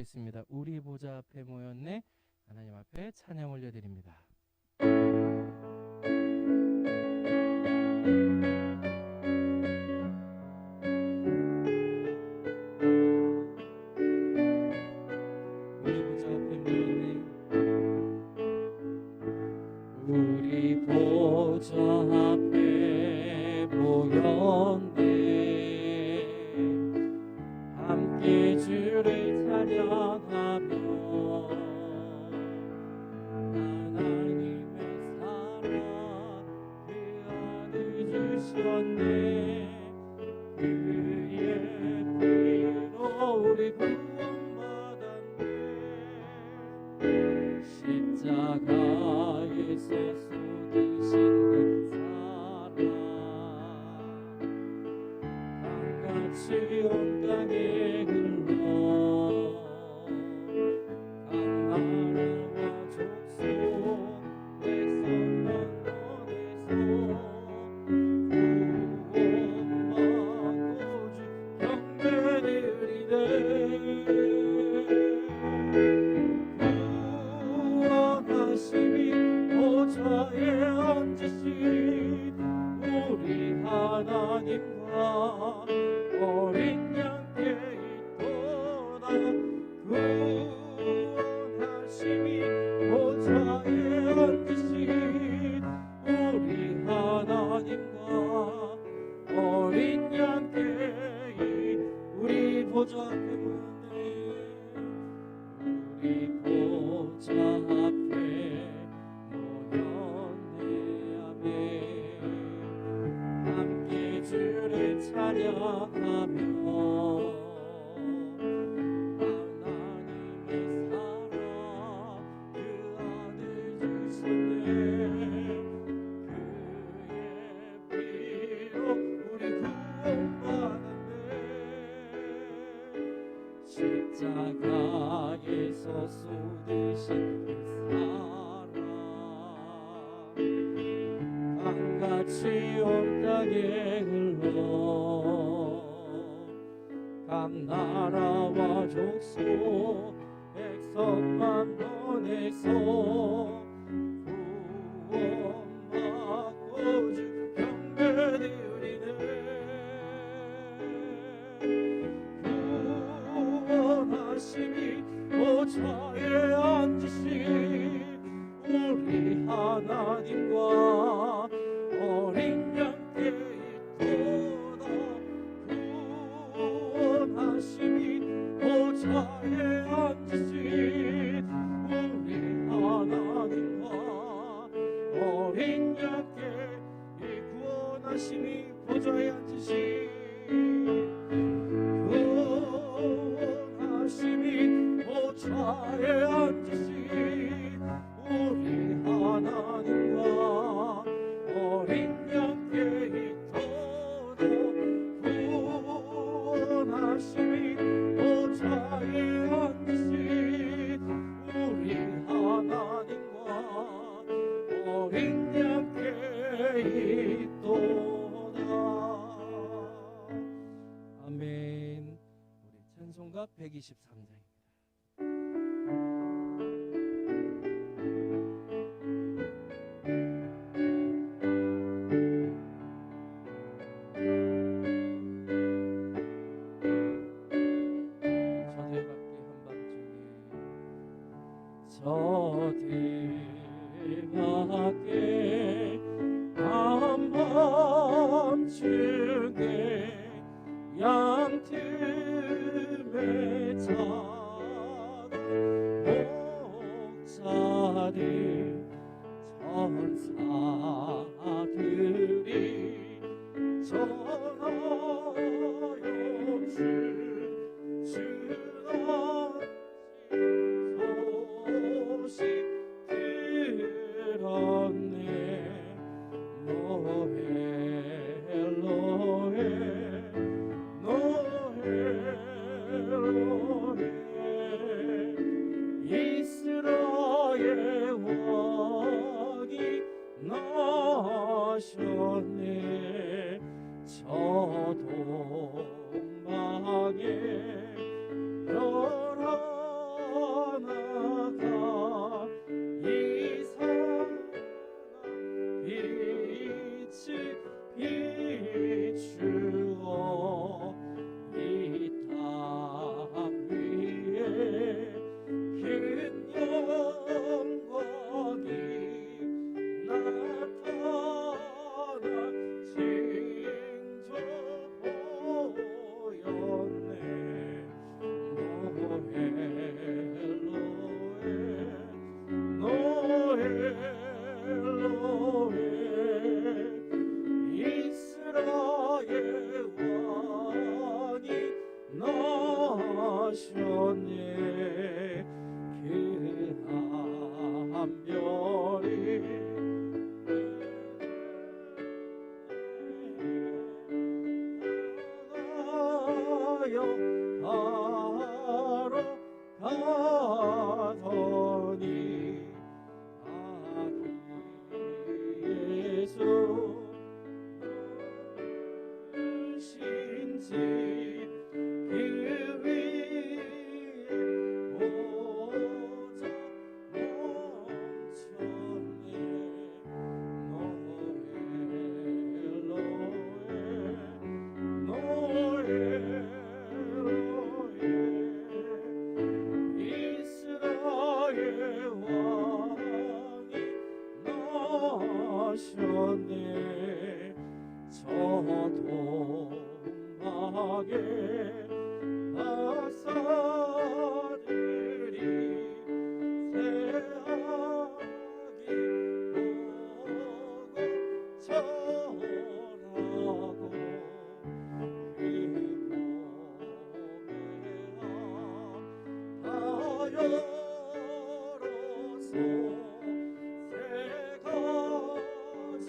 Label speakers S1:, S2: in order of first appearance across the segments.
S1: 있습니다. 우리 보좌 앞에 모였네. 하나님 앞에 찬양 올려드립니다. 우리 보좌 앞에 모였네. 함께 주를 찬양하며 하나님의 사랑 그 아들 주셨네. 그의 피로 우리 구원받았네. 십자가에서 쏟으신 그 사랑 강같이 온 땅에 흘러 각 나라와 족속 백성만 원해서 구원받고 주 경배드리네. 보좌에 앉으신 우리 하나님과 어린 양께 있도다. 구원하심이 보좌에 앉으신 우리 하나님과 어린 양께 우리 보좌 때문에 우리 보좌 앞에 주를 찬양하며 하나님의 사랑 그 아들 주셨네. 그의 피로 우리 구원받았네. 십자가에서 쏟으신 그 사랑 강같이 온 땅에 각 나라와 족속 백성만 보내서 구원받고 주 경배드리네. 구원하심이 보좌에 앉으신 우리 하나님과 어린 양께 있도다. 구원하심이 보좌에 앉으신 우리 하나님과 어린 양께 구원하심이 보좌에 앉으신 구원하심이 보좌에 앉으신 우리 하나님과 어린 양께 있도다. 구원하심이 보좌에 앉으신 우리 하나님과 어린 양께 있도다. 아멘. 우리 찬송가 123장입니다. 저 들밖에 한밤중에 양틈에 작은 목자들 천사들이 전하여 주는 소식 들었네. 노해 노해 노해
S2: 하더니 예수 누구신지 그 위에 오자 멈췄네. 이스라엘 왕이 나셨네. 저 동방의 박사들이 새아기 보고 절하고 다여로서 세 가지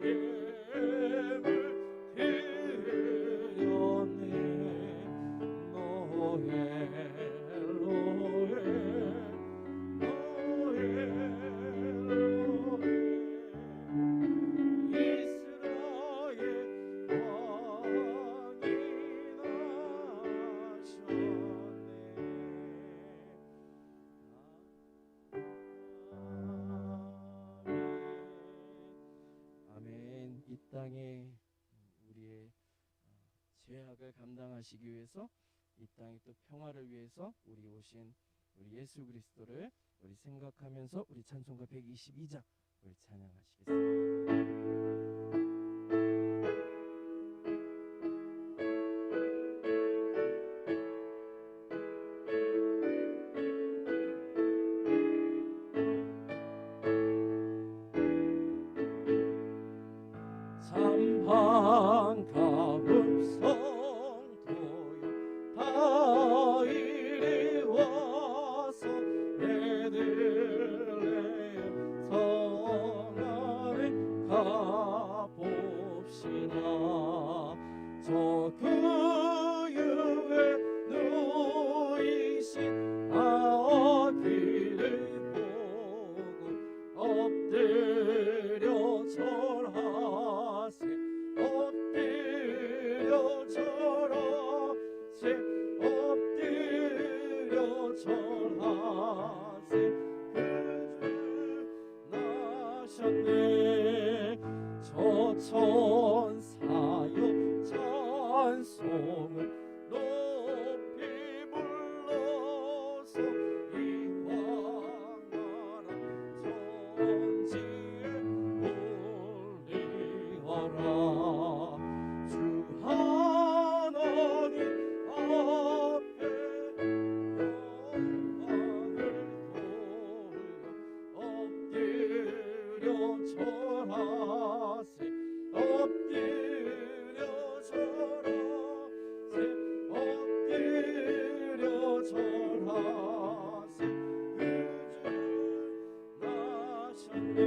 S2: 예물 드렸네. 노예 노예 노예 노예 이스라엘 왕이 나셨네.
S1: 아멘. 이 땅에 우리의 죄악을 감당하시기 위해서, 이 땅에 또 평화를 위해서 우리 오신 우리 예수 그리스도를 우리 생각하면서 우리 찬송가 122장 우리 찬양하시겠습니다.
S2: 참 반가운 성도여 다 이리 와서 베들레헴 성 안에 가봅시다. 저 구유에 누이신 아기를 보고 엎드려 절하세. 엎드려 절하세. 엎드려 절하세. 그 주 나셨네. 저 천사여 찬송을 높이 불러서 이 광활한 천지에 올리어라. 주 하나님 앞에 영광을 돌려 엎드려 절하세. 엎드려 절하세. 엎드려 절하세. 그 주 나셨네.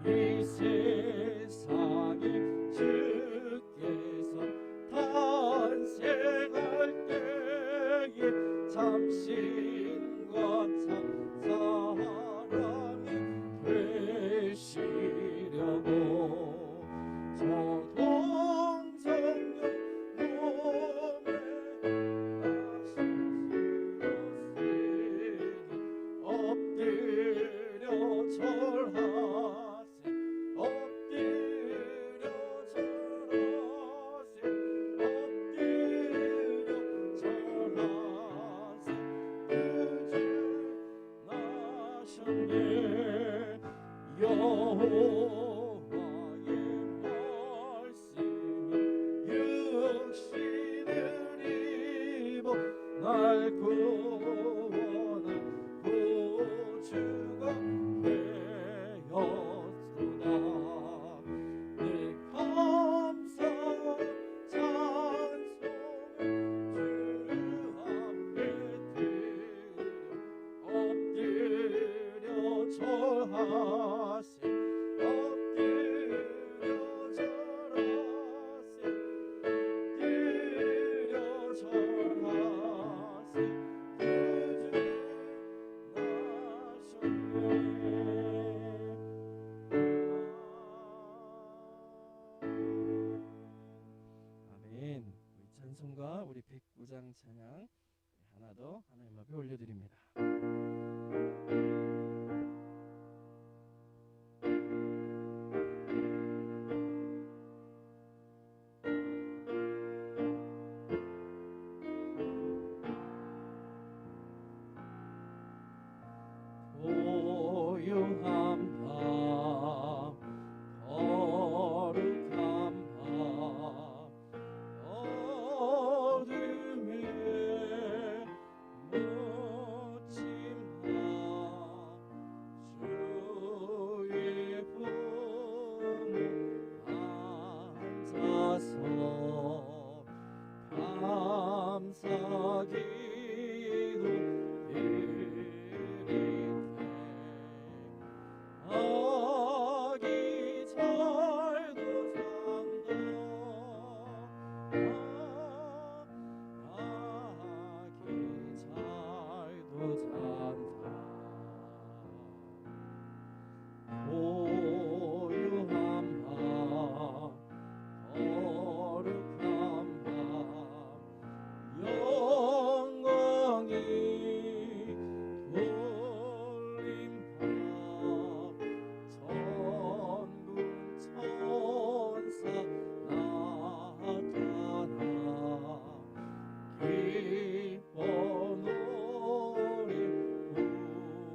S2: 이 세상에 주께서 탄생할 때에 참신과 참 사람이 되시려고 저 동정녀 몸에 나시었으니 엎드려 절하세. 엎드려 절하세. 엎드려 절하세. 그 주 나셨네. 여호와의 말씀이 육신을 입어 날 구원한 구주가 되었도다. 내 감사와 찬송을 주 앞에 드려 엎드려 절하세. 엎드려 절하세. 엎드려 절하세. 그
S1: 감사랑 찬양 하나 더 하나님 앞에 올려드립니다.
S2: 고요한 밤 거룩한 밤 어둠에 묻힌 밤 주의 품에 앉아서 감사 기도 드리네 아기 잘도 잔다 아기 잘도 잔다 고요한 밤 거룩한 밤 영광이 돌림 밤 천군 천사 나타나 기뻐 노래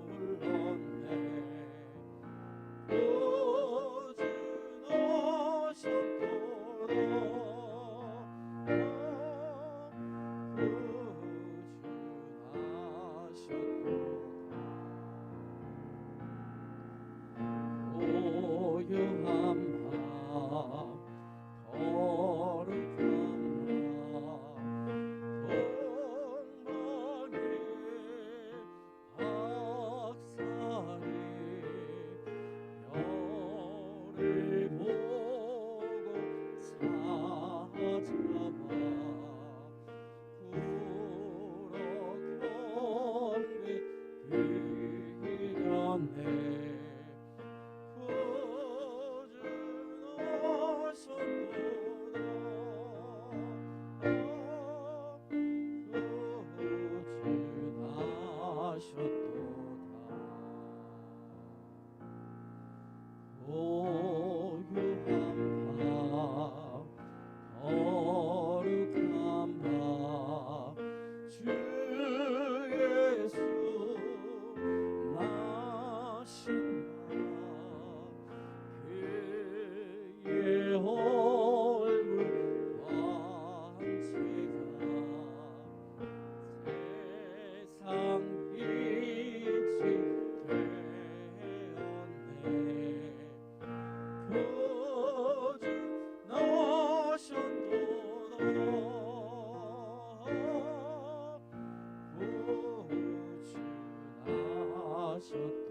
S2: 불렀네 구주 나셨도다 고요한 밤 거룩한 밤 동방의 박사리 별을 보고 찾아봐 구러 경배 드렸네 구주 나셨도다 고요한 밤 거룩한 밤 주 예수 나신 그의 얼굴 반지가 세상 빛이 되었네 구주 나셨도다 구주 나셨도다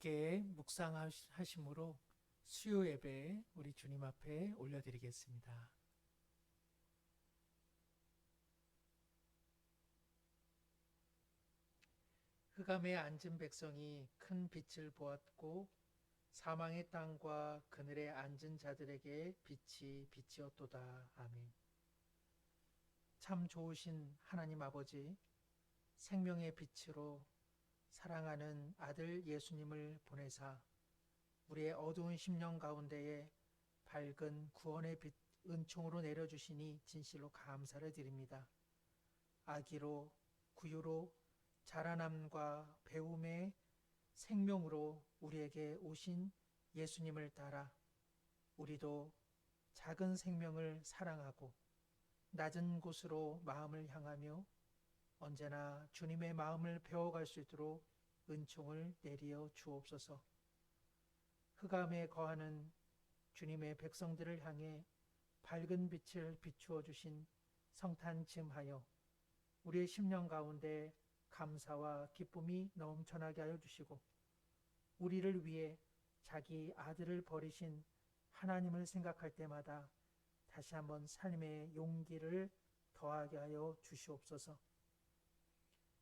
S3: 함께 묵상하심으로 수요 예배 우리 주님 앞에 올려드리겠습니다. 흑암에 앉은 백성이 큰 빛을 보았고 사망의 땅과 그늘에 앉은 자들에게 빛이 빛이었도다. 아멘. 참 좋으신 하나님 아버지, 생명의 빛으로 사랑하는 아들 예수님을 보내사 우리의 어두운 심령 가운데에 밝은 구원의 빛 은총으로 내려주시니 진실로 감사를 드립니다. 아기로 구유로 자라남과 배움의 생명으로 우리에게 오신 예수님을 따라 우리도 작은 생명을 사랑하고 낮은 곳으로 마음을 향하며 언제나 주님의 마음을 배워갈 수 있도록 은총을 내리어 주옵소서. 흑암에 거하는 주님의 백성들을 향해 밝은 빛을 비추어 주신 성탄 즈음하여 우리의 심령 가운데 감사와 기쁨이 넘쳐나게 하여 주시고 우리를 위해 자기 아들을 버리신 하나님을 생각할 때마다 다시 한번 삶의 용기를 더하게 하여 주시옵소서.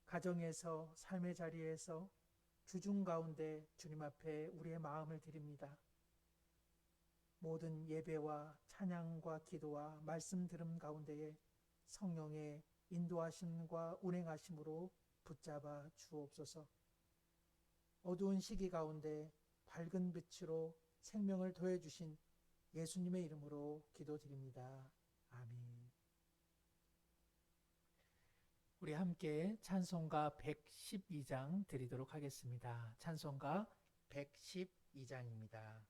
S3: 가정에서 삶의 자리에서 주중 가운데 주님 앞에 우리의 마음을 드립니다. 모든 예배와 찬양과 기도와 말씀 들음 가운데에 성령의 인도하심과 운행하심으로 붙잡아 주옵소서. 어두운 시기 가운데 밝은 빛으로 생명을 더해주신 예수님의 이름으로 기도드립니다. 아멘. 우리 함께 찬송가 112장 드리도록 하겠습니다. 찬송가 112장입니다.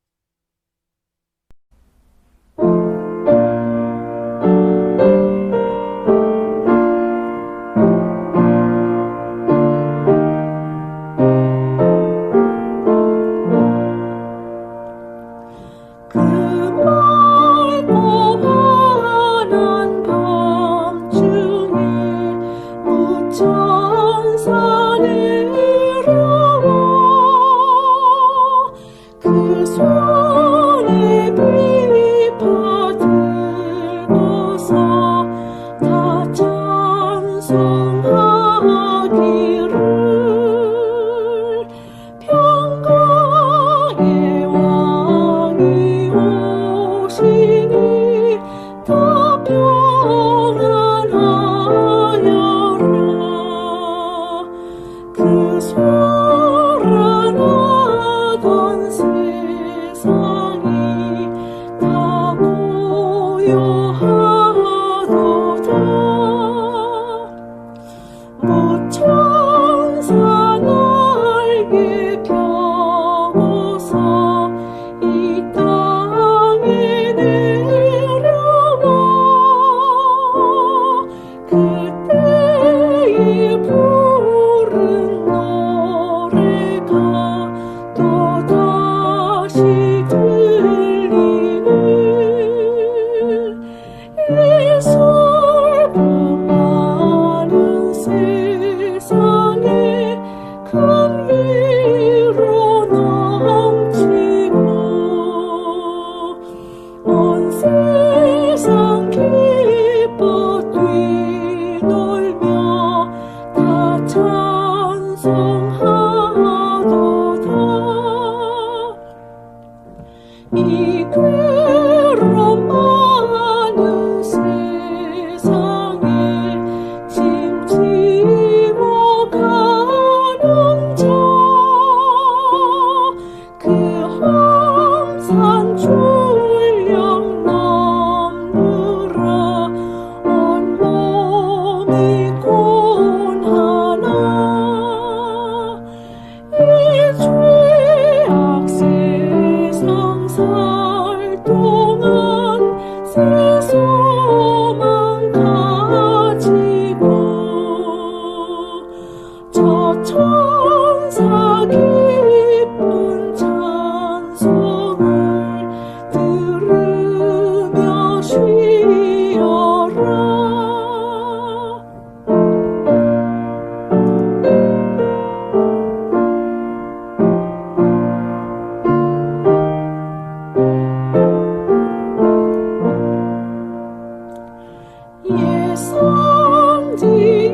S4: 예선지에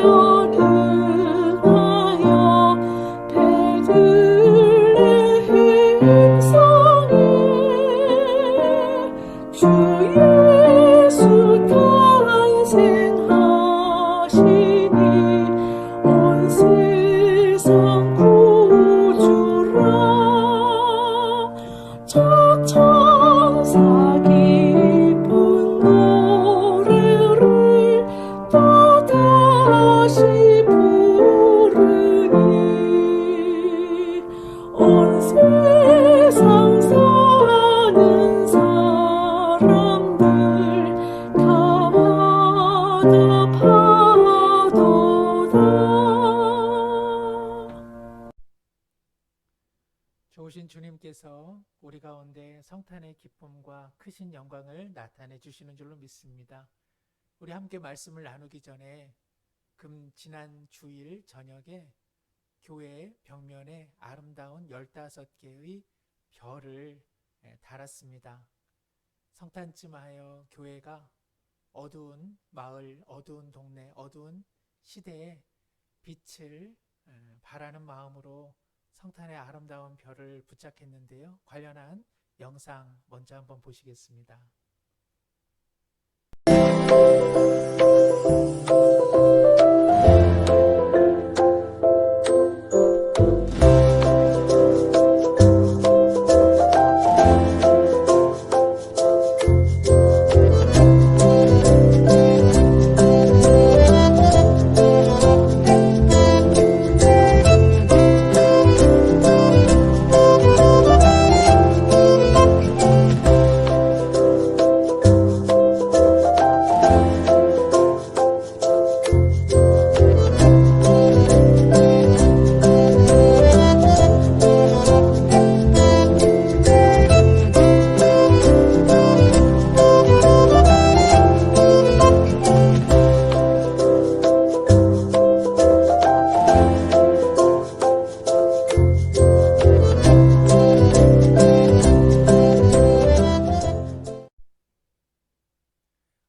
S4: 어느 하여 배들레헴
S3: 주님께서 우리 가운데 성탄의 기쁨과 크신 영광을 나타내 주시는 줄로 믿습니다. 우리 함께 말씀을 나누기 전에 지난 주일 저녁에 교회 벽면에 아름다운 15개의 별을 달았습니다. 성탄쯤하여 교회가 어두운 마을, 어두운 동네, 어두운 시대에 빛을 바라는 마음으로 성탄의 아름다운 별을 부착했는데요. 관련한 영상 먼저 한번 보시겠습니다.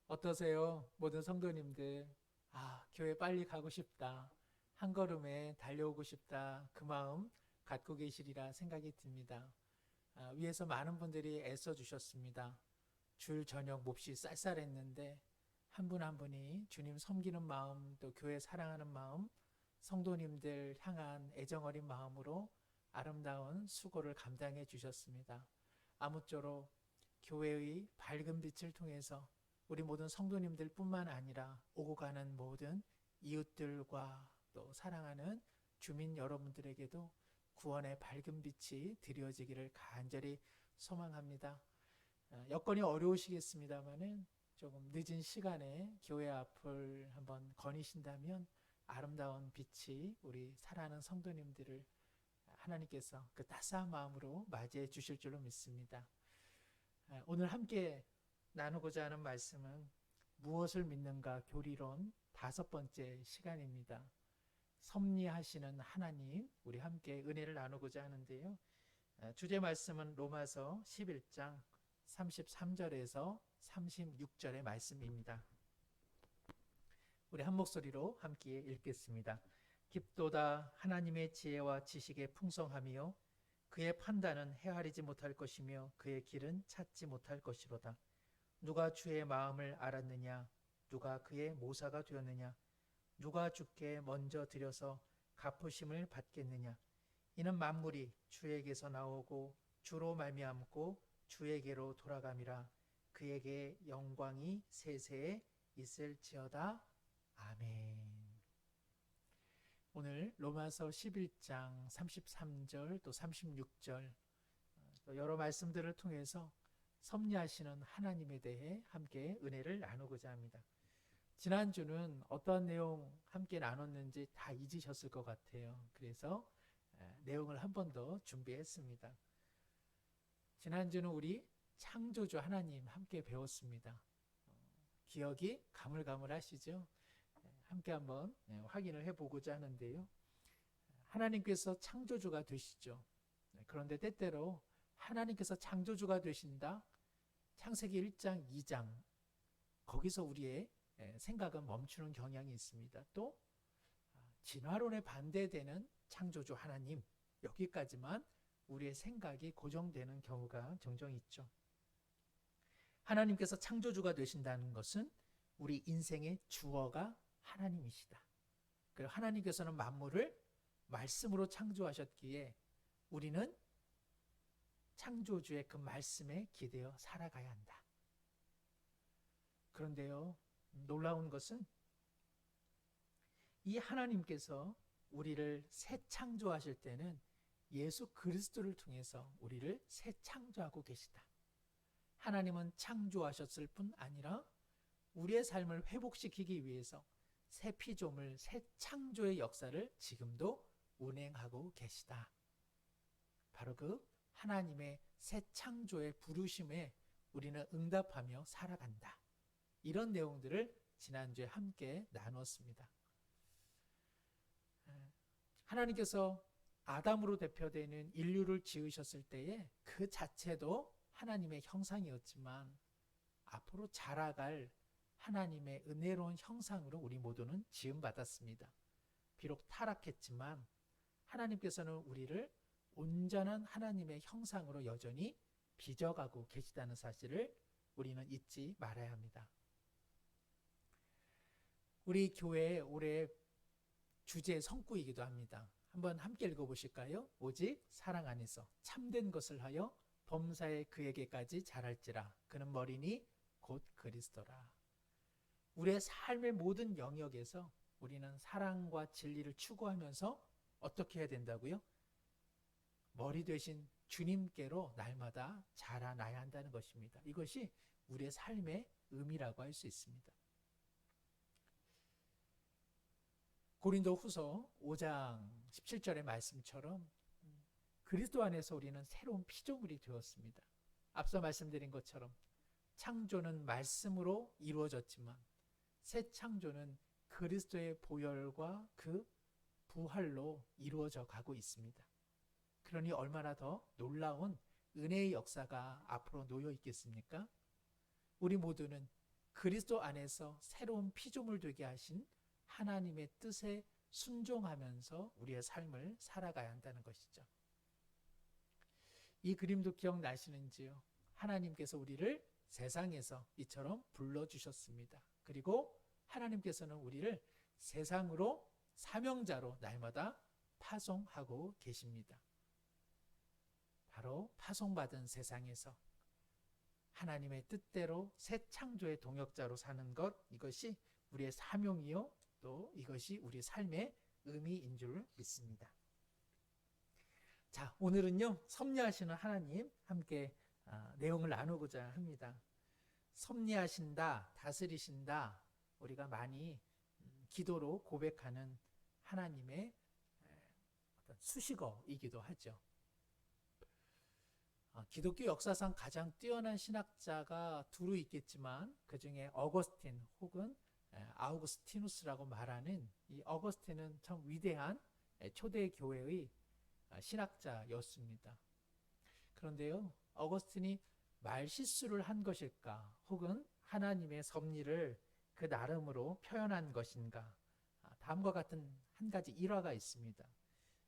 S3: 어떠세요? 모든 성도님들, 교회 빨리 가고 싶다. 한 걸음에 달려오고 싶다. 그 마음 갖고 계시리라 생각이 듭니다. 위에서 많은 분들이 애써 주셨습니다. 주일 저녁 몹시 쌀쌀했는데 한 분 한 분이 주님 섬기는 마음, 또 교회 사랑하는 마음, 성도님들 향한 애정어린 마음으로 아름다운 수고를 감당해 주셨습니다. 아무쪼록 교회의 밝은 빛을 통해서 우리 모든 성도님들 뿐만 아니라 오고 가는 모든 이웃들과 또 사랑하는 주민 여러분들에게도 구원의 밝은 빛이 드려지기를 간절히 소망합니다. 여건이 어려우시겠습니다마는 조금 늦은 시간에 교회 앞을 한번 거니신다면 아름다운 빛이 우리 사랑하는 성도님들을 하나님께서 그 따스한 마음으로 맞이해 주실 줄로 믿습니다. 오늘 함께 나누고자 하는 말씀은 무엇을 믿는가 교리론 5번째 시간입니다. 섭리하시는 하나님, 우리 함께 은혜를 나누고자 하는데요. 주제 말씀은 로마서 11장 33절에서 36절의 말씀입니다. 우리 한 목소리로 함께 읽겠습니다. 깊도다 하나님의 지혜와 지식의 풍성함이요 그의 판단은 헤아리지 못할 것이며 그의 길은 찾지 못할 것이로다. 누가 주의 마음을 알았느냐? 누가 그의 모사가 되었느냐? 누가 주께 먼저 드려서 갚으심을 받겠느냐? 이는 만물이 주에게서 나오고 주로 말미암고 주에게로 돌아감이라. 그에게 영광이 세세에 있을지어다. 아멘. 오늘 로마서 11장 33절 또 36절 또 여러 말씀들을 통해서 섭리하시는 하나님에 대해 함께 은혜를 나누고자 합니다. 지난주는 어떤 내용 함께 나눴는지 다 잊으셨을 것 같아요. 그래서 내용을 한 번 더 준비했습니다. 지난주는 우리 창조주 하나님 함께 배웠습니다. 기억이 가물가물하시죠? 함께 한번 확인을 해보고자 하는데요. 하나님께서 창조주가 되시죠. 그런데 때때로 하나님께서 창조주가 되신다. 창세기 1장, 2장 거기서 우리의 생각은 멈추는 경향이 있습니다. 또 진화론에 반대되는 창조주 하나님 여기까지만 우리의 생각이 고정되는 경우가 종종 있죠. 하나님께서 창조주가 되신다는 것은 우리 인생의 주어가 하나님이시다. 그리고 하나님께서는 만물을 말씀으로 창조하셨기에 우리는 창조주의 그 말씀에 기대어 살아가야 한다. 그런데요, 놀라운 것은 이 하나님께서 우리를 새 창조하실 때는 예수 그리스도를 통해서 우리를 새 창조하고 계시다. 하나님은 창조하셨을 뿐 아니라 우리의 삶을 회복시키기 위해서 새 피조물, 새 창조의 역사를 지금도 운행하고 계시다. 바로 그 하나님의 새 창조의 부르심에 우리는 응답하며 살아간다. 이런 내용들을 지난주에 함께 나누었습니다. 하나님께서 아담으로 대표되는 인류를 지으셨을 때에 그 자체도 하나님의 형상이었지만 앞으로 자라갈 하나님의 은혜로운 형상으로 우리 모두는 지음받았습니다. 비록 타락했지만 하나님께서는 우리를 온전한 하나님의 형상으로 여전히 빚어가고 계시다는 사실을 우리는 잊지 말아야 합니다. 우리 교회의 올해 주제 성구이기도 합니다. 한번 함께 읽어보실까요? 오직 사랑 안에서 참된 것을 하여 범사에 그에게까지 자랄지라. 그는 머리니 곧 그리스도라. 우리의 삶의 모든 영역에서 우리는 사랑과 진리를 추구하면서 어떻게 해야 된다고요? 머리 되신 주님께로 날마다 자라나야 한다는 것입니다. 이것이 우리의 삶의 의미라고 할 수 있습니다. 고린도 후서 5장 17절의 말씀처럼 그리스도 안에서 우리는 새로운 피조물이 되었습니다. 앞서 말씀드린 것처럼 창조는 말씀으로 이루어졌지만 새 창조는 그리스도의 보혈과 그 부활로 이루어져 가고 있습니다. 그러니 얼마나 더 놀라운 은혜의 역사가 앞으로 놓여 있겠습니까? 우리 모두는 그리스도 안에서 새로운 피조물 되게 하신 하나님의 뜻에 순종하면서 우리의 삶을 살아가야 한다는 것이죠. 이 그림도 기억나시는지요? 하나님께서 우리를 세상에서 이처럼 불러주셨습니다. 그리고 하나님께서는 우리를 세상으로 사명자로 날마다 파송하고 계십니다. 바로 파송받은 세상에서 하나님의 뜻대로 새 창조의 동역자로 사는 것, 이것이 우리의 사명이요, 또 이것이 우리 삶의 의미인 줄 믿습니다. 자, 오늘은요, 섭리하시는 하나님 함께 내용을 나누고자 합니다. 섭리하신다, 다스리신다, 우리가 많이 기도로 고백하는 하나님의 어떤 수식어이기도 하죠. 기독교 역사상 가장 뛰어난 신학자가 두루 있겠지만 그 중에 어거스틴 혹은 아우구스티누스라고 말하는 이 어거스틴은 참 위대한 초대 교회의 신학자였습니다. 그런데요, 어거스틴이 말실수를 한 것일까 혹은 하나님의 섭리를 그 나름으로 표현한 것인가, 다음과 같은 한 가지 일화가 있습니다.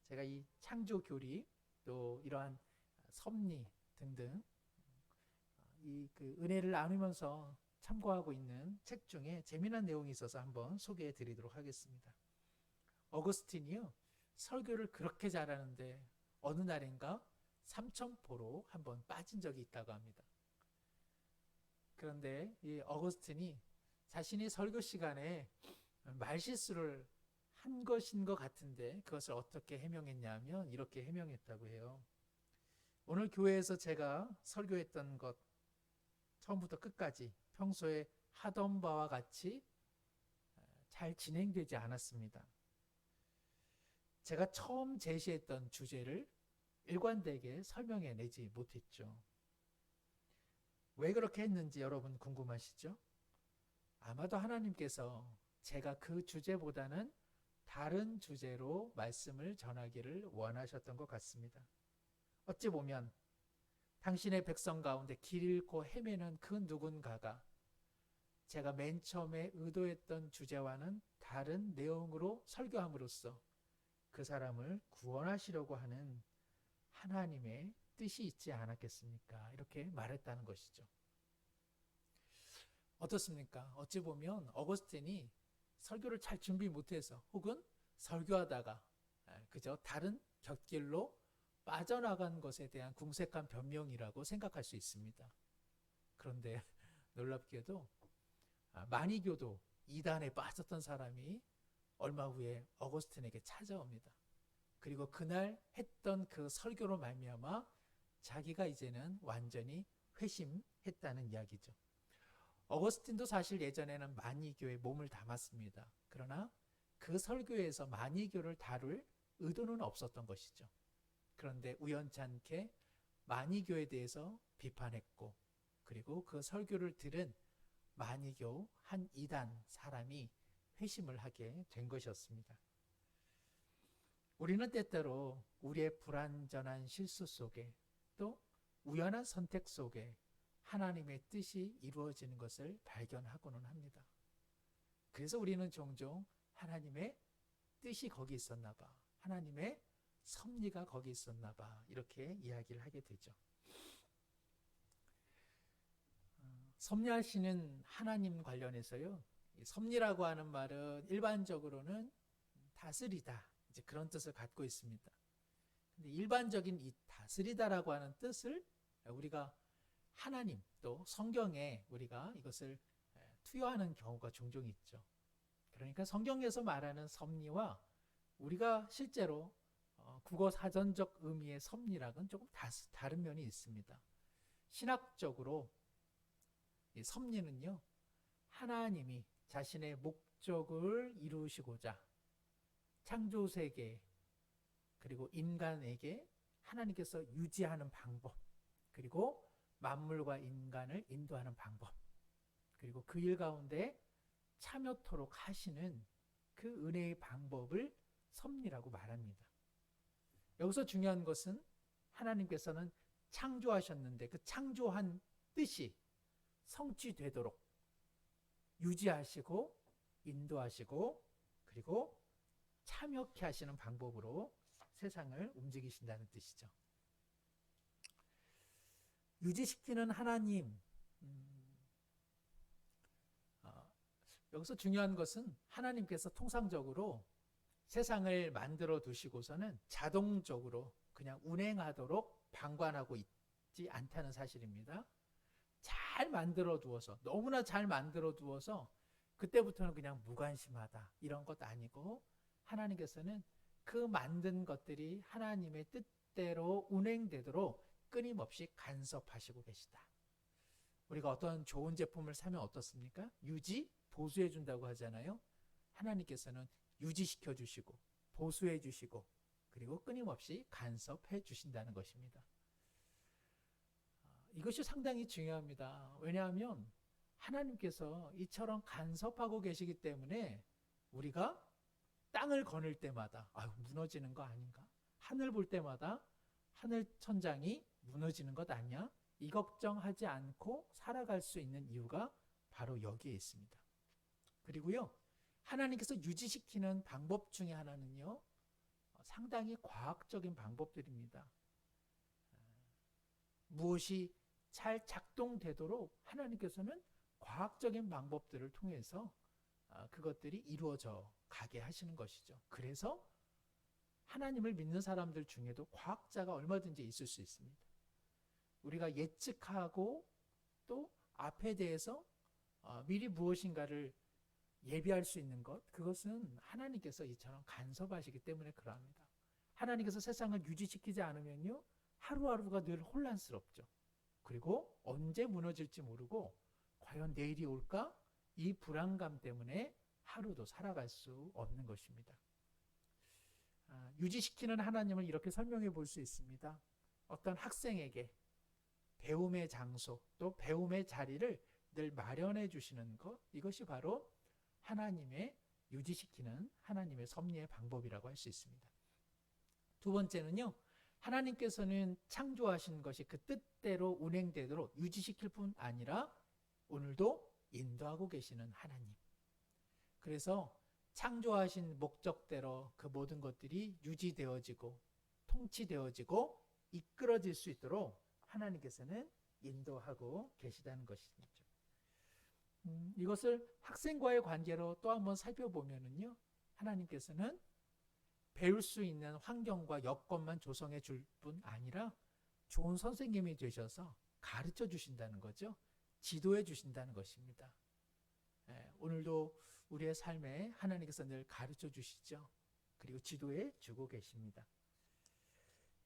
S3: 제가 이 창조 교리 또 이러한 섭리 등등 이 그 은혜를 나누면서 참고하고 있는 책 중에 재미난 내용이 있어서 한번 소개해 드리도록 하겠습니다. 어거스틴이요, 설교를 그렇게 잘하는데 어느 날인가 삼천포로 한번 빠진 적이 있다고 합니다. 그런데 이 어거스틴이 자신이 설교 시간에 말실수를 한 것인 것 같은데 그것을 어떻게 해명했냐면 이렇게 해명했다고 해요. 오늘 교회에서 제가 설교했던 것 처음부터 끝까지 평소에 하던 바와 같이 잘 진행되지 않았습니다. 제가 처음 제시했던 주제를 일관되게 설명해 내지 못했죠. 왜 그렇게 했는지 여러분 궁금하시죠? 아마도 하나님께서 제가 그 주제보다는 다른 주제로 말씀을 전하기를 원하셨던 것 같습니다. 어찌 보면 당신의 백성 가운데 길 잃고 헤매는 그 누군가가 제가 맨 처음에 의도했던 주제와는 다른 내용으로 설교함으로써 그 사람을 구원하시려고 하는 하나님의 뜻이 있지 않았겠습니까? 이렇게 말했다는 것이죠. 어떻습니까? 어찌 보면 어거스틴이 설교를 잘 준비 못해서 혹은 설교하다가 그저 다른 곁길로 빠져나간 것에 대한 궁색한 변명이라고 생각할 수 있습니다. 그런데 놀랍게도 마니교도 이단에 빠졌던 사람이 얼마 후에 어거스틴에게 찾아옵니다. 그리고 그날 했던 그 설교로 말미암아 자기가 이제는 완전히 회심했다는 이야기죠. 어거스틴도 사실 예전에는 마니교에 몸을 담았습니다. 그러나 그 설교에서 마니교를 다룰 의도는 없었던 것이죠. 그런데 우연찮게 만이교에 대해서 비판했고, 그리고 그 설교를 들은 만이교 한 이단 사람이 회심을 하게 된 것이었습니다. 우리는 때때로 우리의 불완전한 실수 속에 또 우연한 선택 속에 하나님의 뜻이 이루어지는 것을 발견하고는 합니다. 그래서 우리는 종종 하나님의 뜻이 거기 있었나 봐, 하나님의 섭리가 거기 있었나 봐, 이렇게 이야기를 하게 되죠. 섭리하시는 하나님 관련해서요, 이 섭리라고 하는 말은 일반적으로는 다스리다, 이제 그런 뜻을 갖고 있습니다. 근데 일반적인 이 다스리다라고 하는 뜻을 우리가 하나님 또 성경에 우리가 이것을 투여하는 경우가 종종 있죠. 그러니까 성경에서 말하는 섭리와 우리가 실제로 국어 사전적 의미의 섭리랑은 조금 다른 면이 있습니다. 신학적으로 이 섭리는요, 하나님이 자신의 목적을 이루시고자 창조세계 그리고 인간에게 하나님께서 유지하는 방법, 그리고 만물과 인간을 인도하는 방법, 그리고 그 일 가운데 참여토록 하시는 그 은혜의 방법을 섭리라고 말합니다. 여기서 중요한 것은 하나님께서는 창조하셨는데 그 창조한 뜻이 성취되도록 유지하시고 인도하시고 그리고 참여케 하시는 방법으로 세상을 움직이신다는 뜻이죠. 유지시키는 하나님, 여기서 중요한 것은 하나님께서 통상적으로 세상을 만들어 두시고서는 자동적으로 그냥 운행하도록 방관하고 있지 않다는 사실입니다. 잘 만들어 두어서, 너무나 잘 만들어 두어서 그때부터는 그냥 무관심하다, 이런 것 아니고 하나님께서는 그 만든 것들이 하나님의 뜻대로 운행되도록 끊임없이 간섭하시고 계시다. 우리가 어떤 좋은 제품을 사면 어떻습니까? 유지, 보수해 준다고 하잖아요. 하나님께서는 유지시켜 주시고 보수해 주시고 그리고 끊임없이 간섭해 주신다는 것입니다. 이것이 상당히 중요합니다. 왜냐하면 하나님께서 이처럼 간섭하고 계시기 때문에 우리가 땅을 거닐 때마다 무너지는 거 아닌가? 하늘 볼 때마다 하늘 천장이 무너지는 것 아니야? 이 걱정하지 않고 살아갈 수 있는 이유가 바로 여기에 있습니다. 그리고요, 하나님께서 유지시키는 방법 중에 하나는요, 상당히 과학적인 방법들입니다. 무엇이 잘 작동되도록 하나님께서는 과학적인 방법들을 통해서 그것들이 이루어져 가게 하시는 것이죠. 그래서 하나님을 믿는 사람들 중에도 과학자가 얼마든지 있을 수 있습니다. 우리가 예측하고 또 앞에 대해서 미리 무엇인가를 예비할 수 있는 것, 그것은 하나님께서 이처럼 간섭하시기 때문에 그러합니다. 하나님께서 세상을 유지시키지 않으면요, 하루하루가 늘 혼란스럽죠. 그리고 언제 무너질지 모르고 과연 내일이 올까? 이 불안감 때문에 하루도 살아갈 수 없는 것입니다. 유지시키는 하나님을 이렇게 설명해 볼 수 있습니다. 어떤 학생에게 배움의 장소 또 배움의 자리를 늘 마련해 주시는 것, 이것이 바로 하나님의 유지시키는 하나님의 섭리의 방법이라고 할 수 있습니다. 두 번째는요, 하나님께서는 창조하신 것이 그 뜻대로 운행되도록 유지시킬 뿐 아니라 오늘도 인도하고 계시는 하나님. 그래서 창조하신 목적대로 그 모든 것들이 유지되어지고 통치되어지고 이끌어질 수 있도록 하나님께서는 인도하고 계시다는 것이죠. 이것을 학생과의 관계로 또 한번 살펴보면요, 하나님께서는 배울 수 있는 환경과 여건만 조성해 줄 뿐 아니라 좋은 선생님이 되셔서 가르쳐 주신다는 거죠. 지도해 주신다는 것입니다. 오늘도 우리의 삶에 하나님께서 늘 가르쳐 주시죠. 그리고 지도해 주고 계십니다.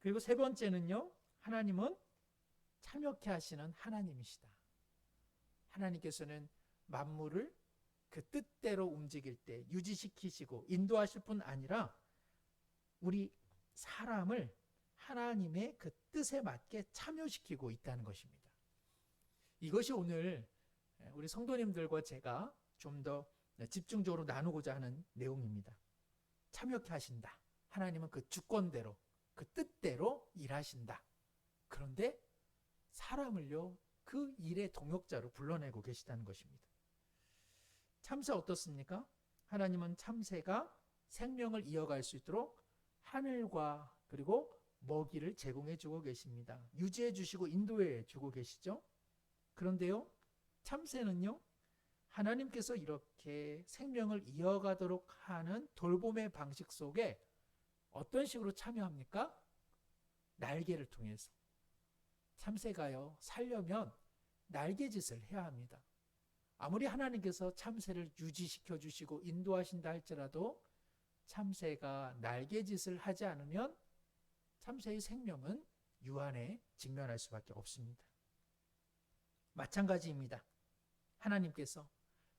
S3: 그리고 세 번째는요, 하나님은 참여케 하시는 하나님이시다. 하나님께서는 만물을 그 뜻대로 움직일 때 유지시키시고 인도하실 뿐 아니라 우리 사람을 하나님의 그 뜻에 맞게 참여시키고 있다는 것입니다. 이것이 오늘 우리 성도님들과 제가 좀 더 집중적으로 나누고자 하는 내용입니다. 참여케 하신다. 하나님은 그 주권대로, 그 뜻대로 일하신다. 그런데 사람을요, 그 일의 동역자로 불러내고 계시다는 것입니다. 참새 어떻습니까? 하나님은 참새가 생명을 이어갈 수 있도록 하늘과 그리고 먹이를 제공해 주고 계십니다. 유지해 주시고 인도해 주고 계시죠? 그런데요, 참새는요, 하나님께서 이렇게 생명을 이어가도록 하는 돌봄의 방식 속에 어떤 식으로 참여합니까? 날개를 통해서. 참새가요, 살려면 날개짓을 해야 합니다. 아무리 하나님께서 참새를 유지시켜 주시고 인도하신다 할지라도 참새가 날개짓을 하지 않으면 참새의 생명은 유한에 직면할 수밖에 없습니다. 마찬가지입니다. 하나님께서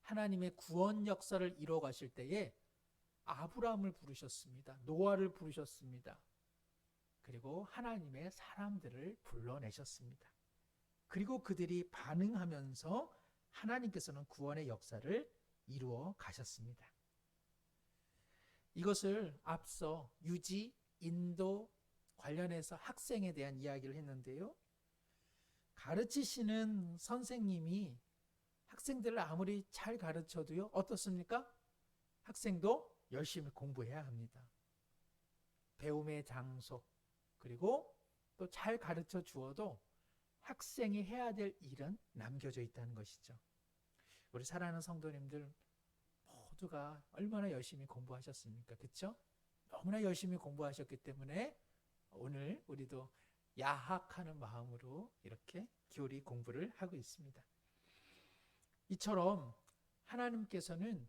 S3: 하나님의 구원 역사를 이루어 가실 때에 아브라함을 부르셨습니다. 노아를 부르셨습니다. 그리고 하나님의 사람들을 불러내셨습니다. 그리고 그들이 반응하면서 하나님께서는 구원의 역사를 이루어 가셨습니다. 이것을 앞서 유지, 인도 관련해서 학생에 대한 이야기를 했는데요. 가르치시는 선생님이 학생들을 아무리 잘 가르쳐도요, 어떻습니까? 학생도 열심히 공부해야 합니다. 배움의 장소, 그리고 또 잘 가르쳐 주어도 학생이 해야 될 일은 남겨져 있다는 것이죠. 우리 사랑하는 성도님들 모두가 얼마나 열심히 공부하셨습니까? 그렇죠? 너무나 열심히 공부하셨기 때문에 오늘 우리도 야학하는 마음으로 이렇게 기울이 공부를 하고 있습니다. 이처럼 하나님께서는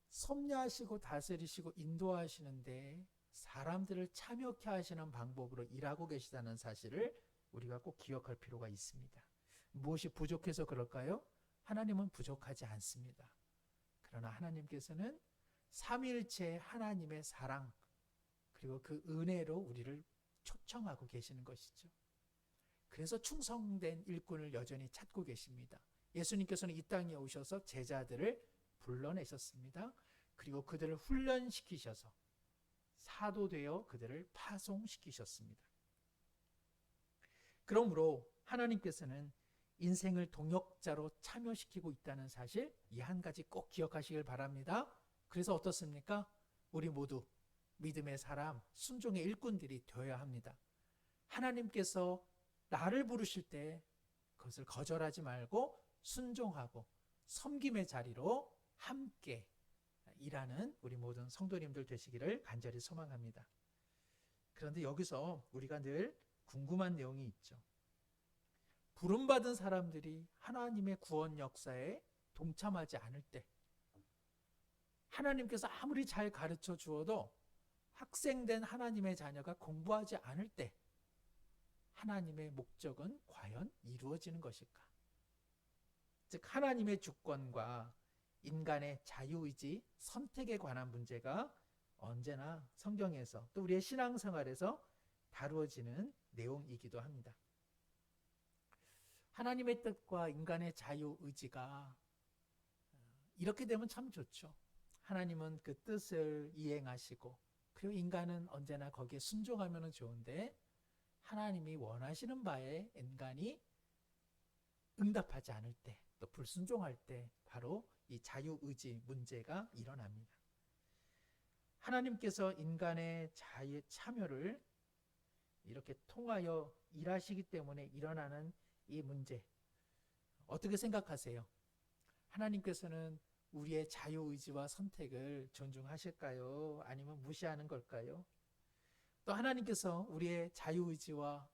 S3: 섭리하시고 다스리시고 인도하시는데 사람들을 참여케 하시는 방법으로 일하고 계시다는 사실을 우리가 꼭 기억할 필요가 있습니다. 무엇이 부족해서 그럴까요? 하나님은 부족하지 않습니다. 그러나 하나님께서는 삼위일체 하나님의 사랑 그리고 그 은혜로 우리를 초청하고 계시는 것이죠. 그래서 충성된 일꾼을 여전히 찾고 계십니다. 예수님께서는 이 땅에 오셔서 제자들을 불러내셨습니다. 그리고 그들을 훈련시키셔서 사도되어 그들을 파송시키셨습니다. 그러므로 하나님께서는 인생을 동역자로 참여시키고 있다는 사실, 이 한 가지 꼭 기억하시길 바랍니다. 그래서 어떻습니까? 우리 모두 믿음의 사람, 순종의 일꾼들이 되어야 합니다. 하나님께서 나를 부르실 때 그것을 거절하지 말고 순종하고 섬김의 자리로 함께 일하는 우리 모든 성도님들 되시기를 간절히 소망합니다. 그런데 여기서 우리가 늘 궁금한 내용이 있죠. 부름받은 사람들이 하나님의 구원 역사에 동참하지 않을 때, 하나님께서 아무리 잘 가르쳐 주어도 학생된 하나님의 자녀가 공부하지 않을 때 하나님의 목적은 과연 이루어지는 것일까? 즉 하나님의 주권과 인간의 자유의지, 선택에 관한 문제가 언제나 성경에서 또 우리의 신앙생활에서 다루어지는 내용이기도 합니다. 하나님의 뜻과 인간의 자유의지가 이렇게 되면 참 좋죠. 하나님은 그 뜻을 이행하시고 그리고 인간은 언제나 거기에 순종하면 좋은데 하나님이 원하시는 바에 인간이 응답하지 않을 때, 또 불순종할 때 바로 이 자유의지 문제가 일어납니다. 하나님께서 인간의 자유의 참여를 이렇게 통하여 일하시기 때문에 일어나는 이 문제, 어떻게 생각하세요? 하나님께서는 우리의 자유의지와 선택을 존중하실까요? 아니면 무시하는 걸까요? 또 하나님께서 우리의 자유의지와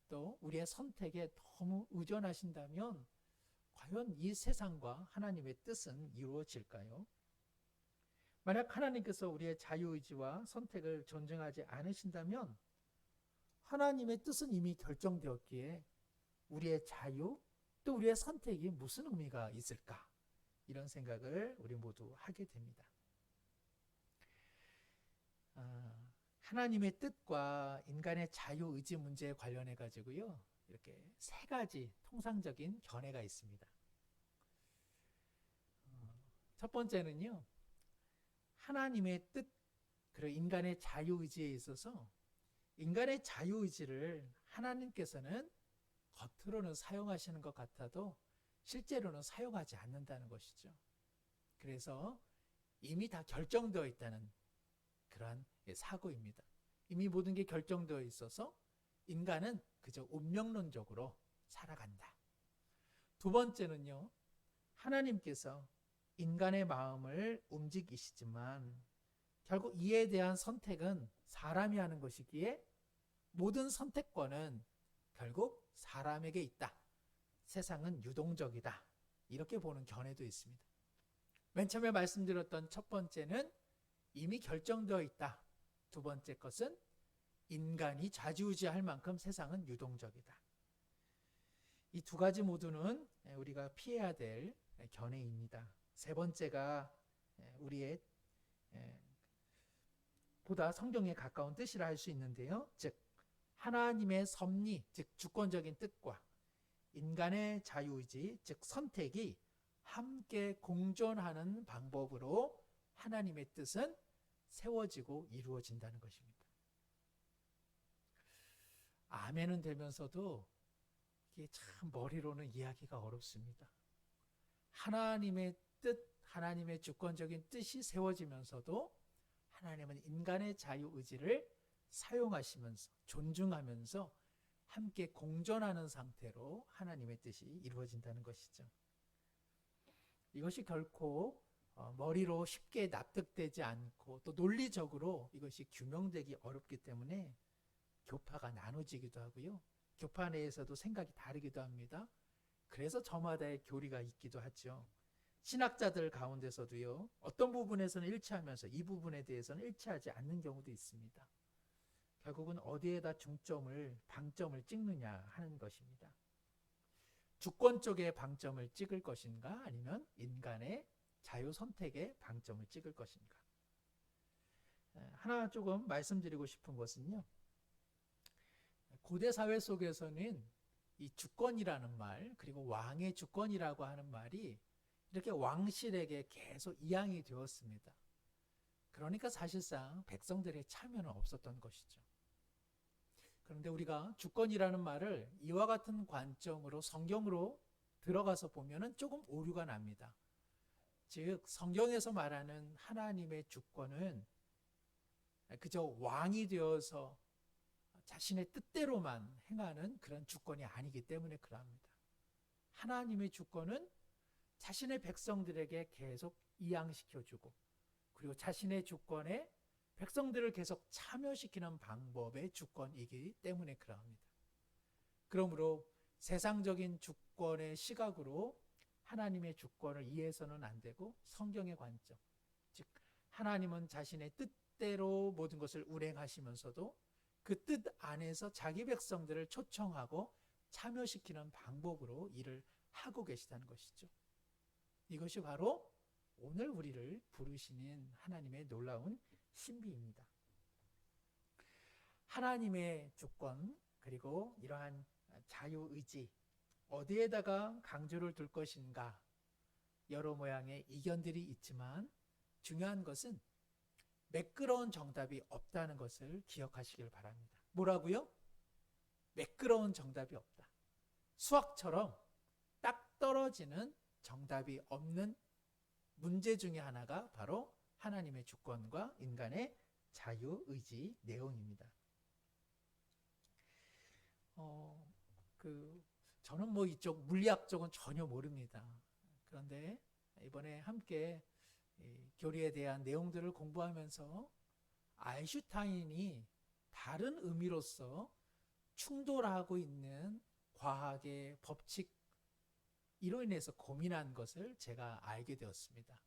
S3: 또 우리의 선택에 너무 의존하신다면 과연 이 세상과 하나님의 뜻은 이루어질까요? 만약 하나님께서 우리의 자유의지와 선택을 존중하지 않으신다면 하나님의 뜻은 이미 결정되었기에 우리의 자유 또 우리의 선택이 무슨 의미가 있을까? 이런 생각을 우리 모두 하게 됩니다. 하나님의 뜻과 인간의 자유의지 문제에 관련해 가지고요. 이렇게 세 가지 통상적인 견해가 있습니다. 첫 번째는요. 하나님의 뜻 그리고 인간의 자유의지에 있어서 인간의 자유의지를 하나님께서는 겉으로는 사용하시는 것 같아도 실제로는 사용하지 않는다는 것이죠. 그래서 이미 다 결정되어 있다는 그러한 사고입니다. 이미 모든 게 결정되어 있어서 인간은 그저 운명론적으로 살아간다. 두 번째는요. 하나님께서 인간의 마음을 움직이시지만 결국 이에 대한 선택은 사람이 하는 것이기에 모든 선택권은 결국 사람에게 있다. 세상은 유동적이다. 이렇게 보는 견해도 있습니다. 맨 처음에 말씀드렸던 첫 번째는 이미 결정되어 있다. 두 번째 것은 인간이 좌지우지할 만큼 세상은 유동적이다. 이 두 가지 모두는 우리가 피해야 될 견해입니다. 세 번째가 우리의 보다 성경에 가까운 뜻이라 할 수 있는데요. 즉 하나님의 섭리, 즉 주권적인 뜻과 인간의 자유의지, 즉 선택이 함께 공존하는 방법으로 하나님의 뜻은 세워지고 이루어진다는 것입니다. 아멘은 되면서도 이게 참 머리로는 이해하기가 어렵습니다. 하나님의 뜻, 하나님의 주권적인 뜻이 세워지면서도 하나님은 인간의 자유의지를 사용하시면서 존중하면서 함께 공존하는 상태로 하나님의 뜻이 이루어진다는 것이죠. 이것이 결코 머리로 쉽게 납득되지 않고 또 논리적으로 이것이 규명되기 어렵기 때문에 교파가 나눠지기도 하고요. 교파 내에서도 생각이 다르기도 합니다. 그래서 저마다의 교리가 있기도 하죠. 신학자들 가운데서도요. 어떤 부분에서는 일치하면서 이 부분에 대해서는 일치하지 않는 경우도 있습니다. 결국은 어디에다 방점을 찍느냐 하는 것입니다. 주권 쪽에 방점을 찍을 것인가 아니면 인간의 자유 선택에 방점을 찍을 것인가. 하나 조금 말씀드리고 싶은 것은요. 고대 사회 속에서는 이 주권이라는 말 그리고 왕의 주권이라고 하는 말이 이렇게 왕실에게 계속 이양이 되었습니다. 그러니까 사실상 백성들의 참여는 없었던 것이죠. 그런데 우리가 주권이라는 말을 이와 같은 관점으로 성경으로 들어가서 보면은 조금 오류가 납니다. 즉 성경에서 말하는 하나님의 주권은 그저 왕이 되어서 자신의 뜻대로만 행하는 그런 주권이 아니기 때문에 그러합니다. 하나님의 주권은 자신의 백성들에게 계속 이양시켜주고 그리고 자신의 주권에 백성들을 계속 참여시키는 방법의 주권이기 때문에 그러합니다. 그러므로 세상적인 주권의 시각으로 하나님의 주권을 이해해서는 안 되고 성경의 관점, 즉 하나님은 자신의 뜻대로 모든 것을 운행하시면서도 그 뜻 안에서 자기 백성들을 초청하고 참여시키는 방법으로 일을 하고 계시다는 것이죠. 이것이 바로 오늘 우리를 부르시는 하나님의 놀라운 신비입니다. 하나님의 주권 그리고 이러한 자유의지 어디에다가 강조를 둘 것인가 여러 모양의 이견들이 있지만 중요한 것은 매끄러운 정답이 없다는 것을 기억하시길 바랍니다. 뭐라고요? 매끄러운 정답이 없다. 수학처럼 딱 떨어지는 정답이 없는 문제 중에 하나가 바로 하나님의 주권과 인간의 자유의지 내용입니다. 저는 이쪽 물리학 쪽은 전혀 모릅니다. 그런데 이번에 함께 교리에 대한 내용들을 공부하면서 아인슈타인이 다른 의미로서 충돌하고 있는 과학의 법칙 이로 인해서 고민한 것을 제가 알게 되었습니다.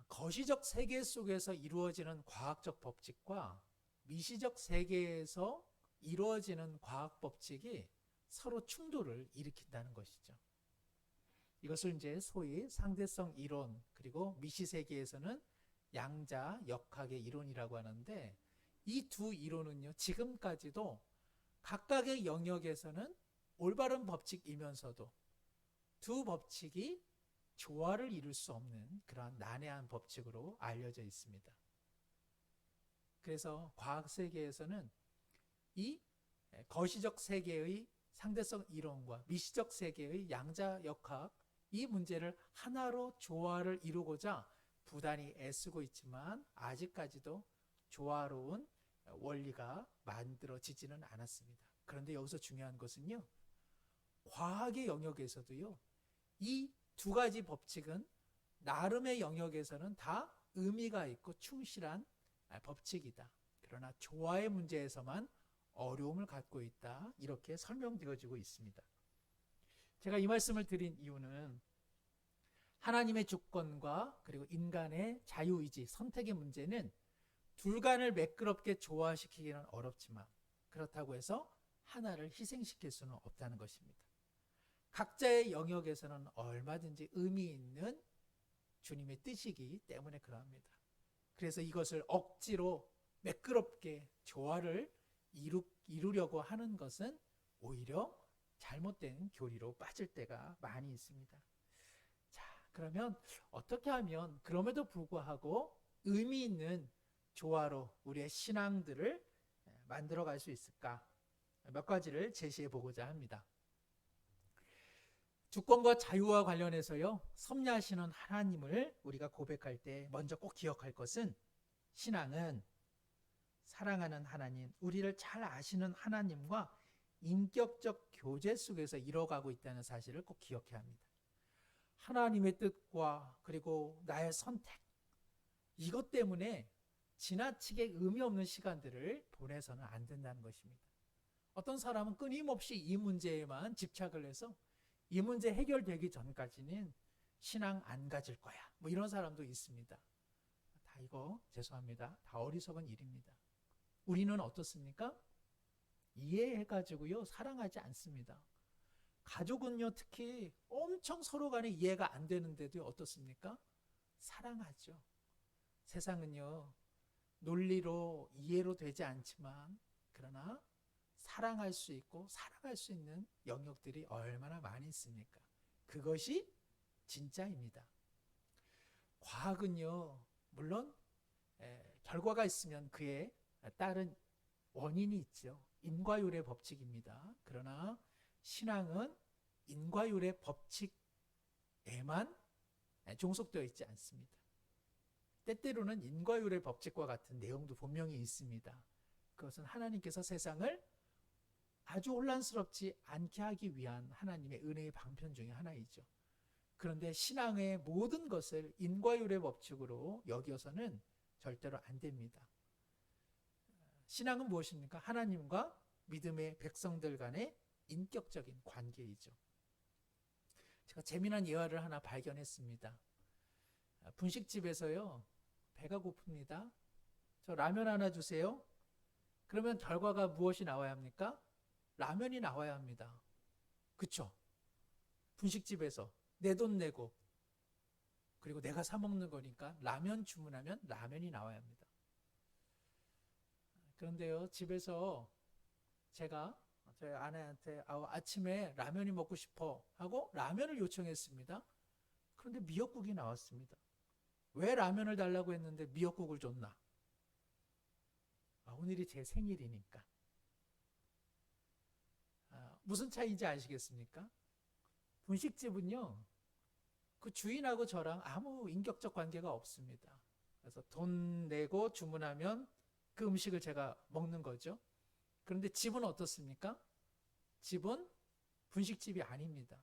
S3: 거시적 세계 속에서 이루어지는 과학적 법칙과 미시적 세계에서 이루어지는 과학 법칙이 서로 충돌을 일으킨다는 것이죠. 이것을 이제 소위 상대성 이론 그리고 미시 세계에서는 양자 역학의 이론이라고 하는데 이 두 이론은요, 지금까지도 각각의 영역에서는 올바른 법칙이면서도 두 법칙이 조화를 이룰 수 없는 그러한 난해한 법칙으로 알려져 있습니다. 그래서 과학 세계에서는 이 거시적 세계의 상대성 이론과 미시적 세계의 양자 역학, 이 문제를 하나로 조화를 이루고자 부단히 애쓰고 있지만 아직까지도 조화로운 원리가 만들어지지는 않았습니다. 그런데 여기서 중요한 것은요, 과학의 영역에서도요, 이 두 가지 법칙은 나름의 영역에서는 다 의미가 있고 충실한 법칙이다. 그러나 조화의 문제에서만 어려움을 갖고 있다. 이렇게 설명되어지고 있습니다. 제가 이 말씀을 드린 이유는 하나님의 주권과 그리고 인간의 자유의지, 선택의 문제는 둘간을 매끄럽게 조화시키기는 어렵지만 그렇다고 해서 하나를 희생시킬 수는 없다는 것입니다. 각자의 영역에서는 얼마든지 의미 있는 주님의 뜻이기 때문에 그러합니다. 그래서 이것을 억지로 매끄럽게 조화를 이루려고 하는 것은 오히려 잘못된 교리로 빠질 때가 많이 있습니다. 자, 그러면 어떻게 하면 그럼에도 불구하고 의미 있는 조화로 우리의 신앙들을 만들어 갈 수 있을까? 몇 가지를 제시해 보고자 합니다. 주권과 자유와 관련해서요, 섭리하시는 하나님을 우리가 고백할 때 먼저 꼭 기억할 것은, 신앙은 사랑하는 하나님, 우리를 잘 아시는 하나님과 인격적 교제 속에서 이뤄가고 있다는 사실을 꼭 기억해야 합니다. 하나님의 뜻과 그리고 나의 선택, 이것 때문에 지나치게 의미 없는 시간들을 보내서는 안 된다는 것입니다. 어떤 사람은 끊임없이 이 문제에만 집착을 해서 이 문제 해결되기 전까지는 신앙 안 가질 거야, 뭐 이런 사람도 있습니다. 다 이거 죄송합니다. 다 어리석은 일입니다. 우리는 어떻습니까? 이해해가지고요, 사랑하지 않습니다. 가족은요, 특히 엄청 서로 간에 이해가 안 되는데도 어떻습니까? 사랑하죠. 세상은요, 논리로 이해로 되지 않지만 그러나 사랑할 수 있고 사랑할 수 있는 영역들이 얼마나 많이 있습니까? 그것이 진짜입니다. 과학은요, 물론 결과가 있으면 그에 따른 원인이 있죠. 인과율의 법칙입니다. 그러나 신앙은 인과율의 법칙에만 종속되어 있지 않습니다. 때때로는 인과율의 법칙과 같은 내용도 분명히 있습니다. 그것은 하나님께서 세상을 아주 혼란스럽지 않게 하기 위한 하나님의 은혜의 방편 중에 하나이죠. 그런데 신앙의 모든 것을 인과율의 법칙으로 여겨서는 절대로 안 됩니다. 신앙은 무엇입니까? 하나님과 믿음의 백성들 간의 인격적인 관계이죠. 제가 재미난 예화를 하나 발견했습니다. 분식집에서요, 배가 고픕니다. 저 라면 하나 주세요. 그러면 결과가 무엇이 나와야 합니까? 라면이 나와야 합니다. 그쵸? 분식집에서 내 돈 내고 그리고 내가 사 먹는 거니까 라면 주문하면 라면이 나와야 합니다. 그런데요, 집에서 제가 저희 아내한테 아침에 라면이 먹고 싶어 하고 라면을 요청했습니다. 그런데 미역국이 나왔습니다. 왜 라면을 달라고 했는데 미역국을 줬나? 오늘이 제 생일이니까. 무슨 차이인지 아시겠습니까? 분식집은요, 그 주인하고 저랑 아무 인격적 관계가 없습니다. 그래서 돈 내고 주문하면 그 음식을 제가 먹는 거죠. 그런데 집은 어떻습니까? 집은 분식집이 아닙니다.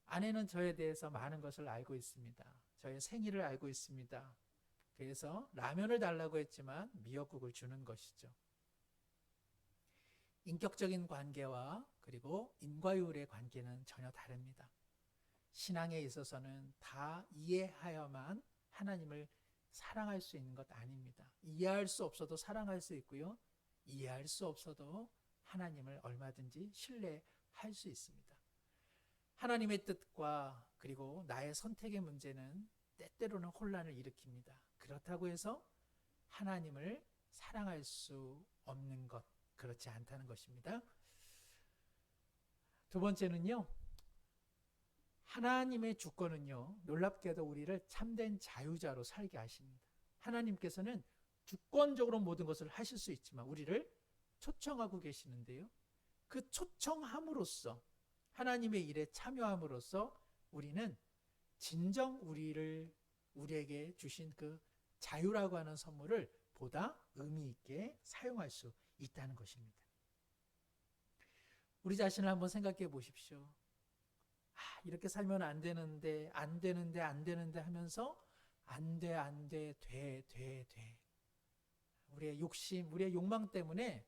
S3: 아내는 저에 대해서 많은 것을 알고 있습니다. 저의 생일을 알고 있습니다. 그래서 라면을 달라고 했지만 미역국을 주는 것이죠. 인격적인 관계와 그리고 인과율의 관계는 전혀 다릅니다. 신앙에 있어서는 다 이해하여만 하나님을 사랑할 수 있는 것 아닙니다. 이해할 수 없어도 사랑할 수 있고요, 이해할 수 없어도 하나님을 얼마든지 신뢰할 수 있습니다. 하나님의 뜻과 그리고 나의 선택의 문제는 때때로는 혼란을 일으킵니다. 그렇다고 해서 하나님을 사랑할 수 없는 것, 그렇지 않다는 것입니다. 두 번째는요, 하나님의 주권은요, 놀랍게도 우리를 참된 자유자로 살게 하십니다. 하나님께서는 주권적으로 모든 것을 하실 수 있지만 우리를 초청하고 계시는데요. 그 초청함으로써, 하나님의 일에 참여함으로써 우리는 진정 우리에게 주신 그 자유라고 하는 선물을 보다 의미 있게 사용할 수 있다는 것입니다. 우리 자신을 한번 생각해 보십시오. 이렇게 살면 안 되는데 하면서 안 돼, 돼. 우리의 욕심, 우리의 욕망 때문에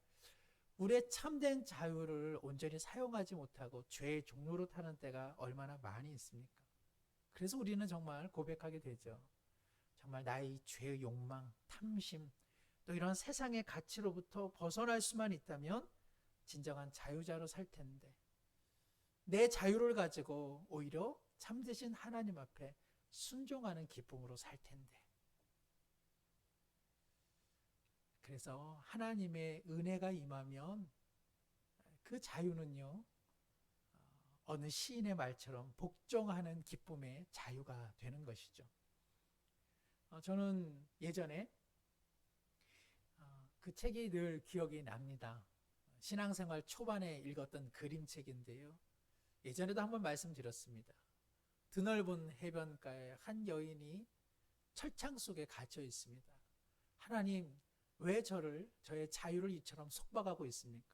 S3: 우리의 참된 자유를 온전히 사용하지 못하고 죄의 종로로 타는 때가 얼마나 많이 있습니까? 그래서 우리는 정말 고백하게 되죠. 정말 나의 죄의 욕망, 탐심, 또 이런 세상의 가치로부터 벗어날 수만 있다면 진정한 자유자로 살 텐데, 내 자유를 가지고 오히려 참되신 하나님 앞에 순종하는 기쁨으로 살 텐데. 그래서 하나님의 은혜가 임하면 그 자유는요, 어느 시인의 말처럼 복종하는 기쁨의 자유가 되는 것이죠. 저는 예전에 그 책이 늘 기억이 납니다. 신앙생활 초반에 읽었던 그림책인데요. 예전에도 한번 말씀드렸습니다. 드넓은 해변가에 한 여인이 철창 속에 갇혀 있습니다. 하나님, 왜 저의 자유를 이처럼 속박하고 있습니까?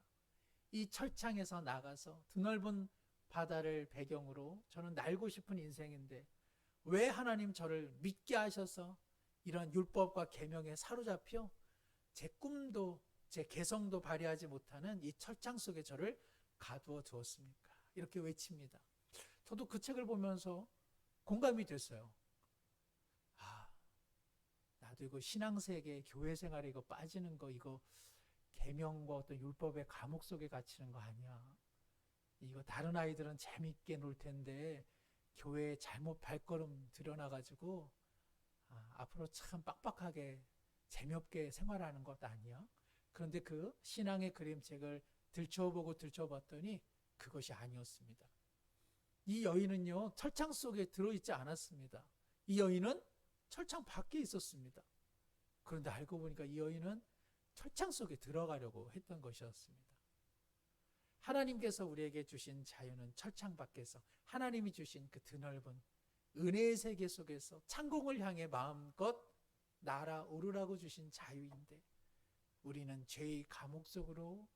S3: 이 철창에서 나가서 드넓은 바다를 배경으로 저는 날고 싶은 인생인데 왜 하나님 저를 믿게 하셔서 이런 율법과 계명에 사로잡혀 제 꿈도 제 개성도 발휘하지 못하는 이 철창 속에 저를 가두어 두었습니까? 이렇게 외칩니다. 저도 그 책을 보면서 공감이 됐어요. 나도 이거 신앙세계, 교회 생활에 이거 빠지는 거, 이거 계명과 어떤 율법의 감옥 속에 갇히는 거 아니야. 이거 다른 아이들은 재밌게 놀 텐데 교회에 잘못 발걸음 들여놔가지고 앞으로 참 빡빡하게 재미없게 생활하는 것 아니야. 그런데 그 신앙의 그림책을 들춰봤더니 그것이 아니었습니다. 이 여인은요, 철창 속에 들어있지 않았습니다. 이 여인은 철창 밖에 있었습니다. 그런데 알고 보니까 이 여인은 철창 속에 들어가려고 했던 것이었습니다. 하나님께서 우리에게 주신 자유는 철창 밖에서 하나님이 주신 그 드넓은 은혜의 세계 속에서 창공을 향해 마음껏 날아오르라고 주신 자유인데 우리는 죄의 감옥 속으로,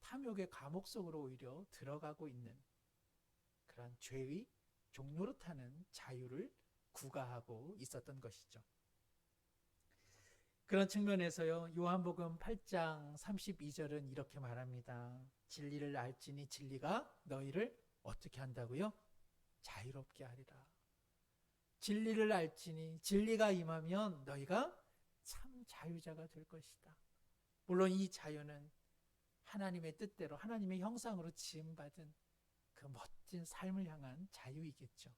S3: 탐욕의 감옥 속으로 오히려 들어가고 있는 그런 죄의 종로로 타는 자유를 구가하고 있었던 것이죠. 그런 측면에서요, 요한복음 8장 32절은 이렇게 말합니다. 진리를 알지니 진리가 너희를 어떻게 한다고요? 자유롭게 하리라. 진리를 알지니 진리가 임하면 너희가 참 자유자가 될 것이다. 물론 이 자유는 하나님의 뜻대로 하나님의 형상으로 지음받은 그 멋진 삶을 향한 자유이겠죠.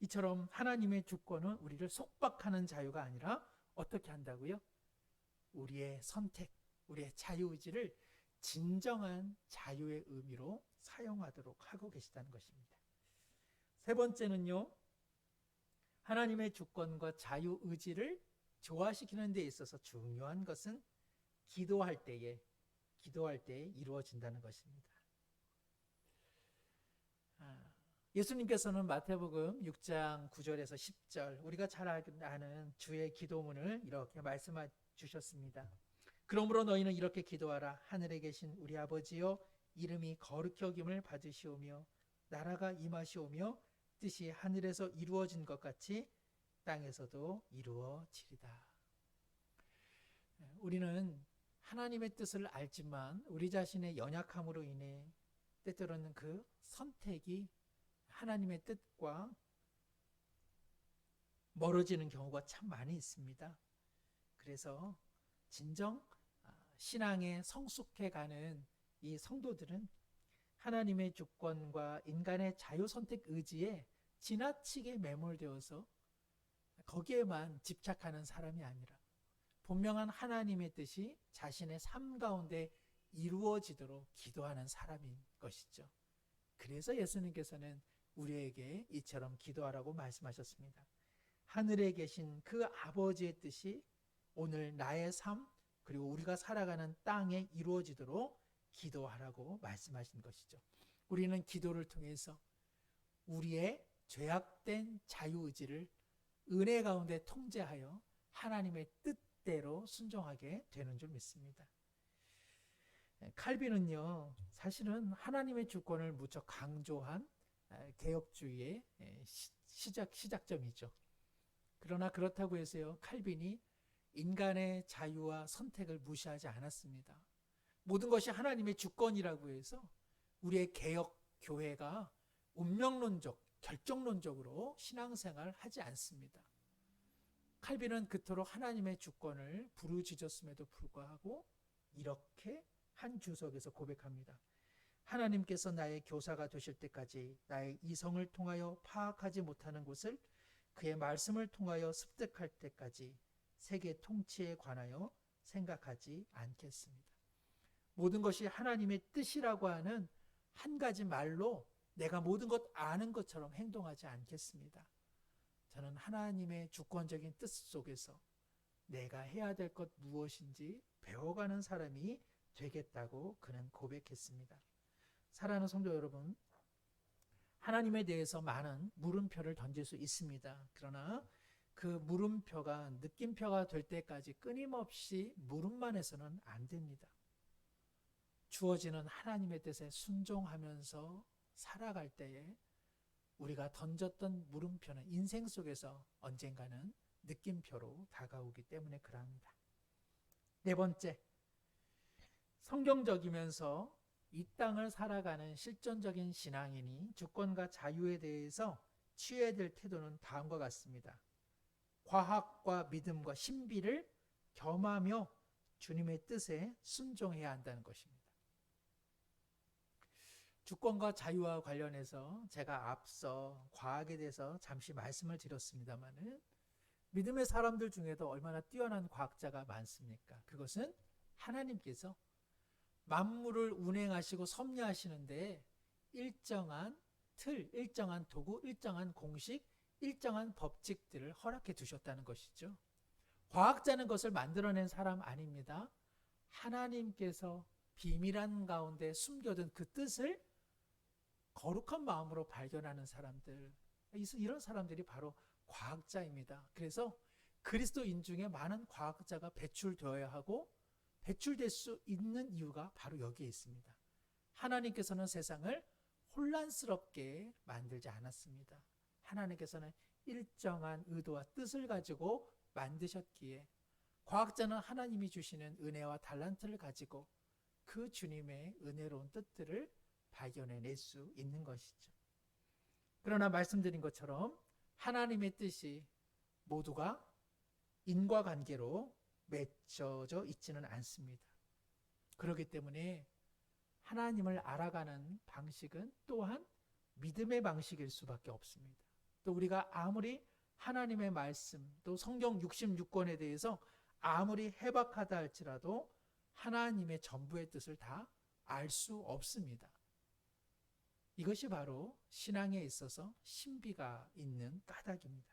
S3: 이처럼 하나님의 주권은 우리를 속박하는 자유가 아니라 어떻게 한다고요? 우리의 선택, 우리의 자유의지를 진정한 자유의 의미로 사용하도록 하고 계시다는 것입니다. 세 번째는요, 하나님의 주권과 자유의지를 조화시키는 데 있어서 중요한 것은 기도할 때에 이루어진다는 것입니다. 예수님께서는 마태복음 6장 9절에서 10절, 우리가 잘 아는 주의 기도문을 이렇게 말씀해 주셨습니다. 그러므로 너희는 이렇게 기도하라. 하늘에 계신 우리 아버지여, 이름이 거룩히 여김을 받으시오며 나라가 임하시오며 뜻이 하늘에서 이루어진 것 같이 땅에서도 이루어지리다. 우리는 하나님의 뜻을 알지만 우리 자신의 연약함으로 인해 때때로는 그 선택이 하나님의 뜻과 멀어지는 경우가 참 많이 있습니다. 그래서 진정 신앙에 성숙해가는 이 성도들은 하나님의 주권과 인간의 자유 선택 의지에 지나치게 매몰되어서 거기에만 집착하는 사람이 아니라 분명한 하나님의 뜻이 자신의 삶 가운데 이루어지도록 기도하는 사람인 것이죠. 그래서 예수님께서는 우리에게 이처럼 기도하라고 말씀하셨습니다. 하늘에 계신 그 아버지의 뜻이 오늘 나의 삶 그리고 우리가 살아가는 땅에 이루어지도록 기도하라고 말씀하신 것이죠. 우리는 기도를 통해서 우리의 죄악된 자유의지를 은혜 가운데 통제하여 하나님의 뜻대로 순종하게 되는 줄 믿습니다. 칼빈은요, 사실은 하나님의 주권을 무척 강조한 개혁주의의 시작점이죠. 그러나 그렇다고 해서요, 칼빈이 인간의 자유와 선택을 무시하지 않았습니다. 모든 것이 하나님의 주권이라고 해서 우리의 개혁 교회가 운명론적, 결정론적으로 신앙생활을 하지 않습니다. 칼빈은 그토록 하나님의 주권을 부르짖었음에도 불구하고 이렇게 한 주석에서 고백합니다. 하나님께서 나의 교사가 되실 때까지 나의 이성을 통하여 파악하지 못하는 것을 그의 말씀을 통하여 습득할 때까지 세계 통치에 관하여 생각하지 않겠습니다. 모든 것이 하나님의 뜻이라고 하는 한 가지 말로 내가 모든 것 아는 것처럼 행동하지 않겠습니다. 저는 하나님의 주권적인 뜻 속에서 내가 해야 될 것 무엇인지 배워가는 사람이 되겠다고 그는 고백했습니다. 사랑하는 성도 여러분, 하나님에 대해서 많은 물음표를 던질 수 있습니다. 그러나 그 물음표가 느낌표가 될 때까지 끊임없이 물음만 해서는 안 됩니다. 주어지는 하나님의 뜻에 순종하면서 살아갈 때에 우리가 던졌던 물음표는 인생 속에서 언젠가는 느낌표로 다가오기 때문에 그럽니다. 네 번째, 성경적이면서 이 땅을 살아가는 실존적인 신앙인이 주권과 자유에 대해서 취해야 될 태도는 다음과 같습니다. 과학과 믿음과 신비를 겸하며 주님의 뜻에 순종해야 한다는 것입니다. 주권과 자유와 관련해서 제가 앞서 과학에 대해서 잠시 말씀을 드렸습니다만 믿음의 사람들 중에도 얼마나 뛰어난 과학자가 많습니까? 그것은 하나님께서 만물을 운행하시고 섭리하시는데 일정한 틀, 일정한 도구, 일정한 공식, 일정한 법칙들을 허락해 두셨다는 것이죠. 과학자는 것을 만들어낸 사람 아닙니다. 하나님께서 비밀한 가운데 숨겨둔 그 뜻을 거룩한 마음으로 발견하는 사람들, 이런 사람들이 바로 과학자입니다. 그래서 그리스도인 중에 많은 과학자가 배출되어야 하고 배출될 수 있는 이유가 바로 여기에 있습니다. 하나님께서는 세상을 혼란스럽게 만들지 않았습니다. 하나님께서는 일정한 의도와 뜻을 가지고 만드셨기에 과학자는 하나님이 주시는 은혜와 달란트를 가지고 그 주님의 은혜로운 뜻들을 발견해낼 수 있는 것이죠. 그러나 말씀드린 것처럼 하나님의 뜻이 모두가 인과관계로 맺혀져 있지는 않습니다. 그렇기 때문에 하나님을 알아가는 방식은 또한 믿음의 방식일 수밖에 없습니다. 또 우리가 아무리 하나님의 말씀, 또 성경 66권에 대해서 아무리 해박하다 할지라도 하나님의 전부의 뜻을 다 알 수 없습니다. 이것이 바로 신앙에 있어서 신비가 있는 까닭입니다.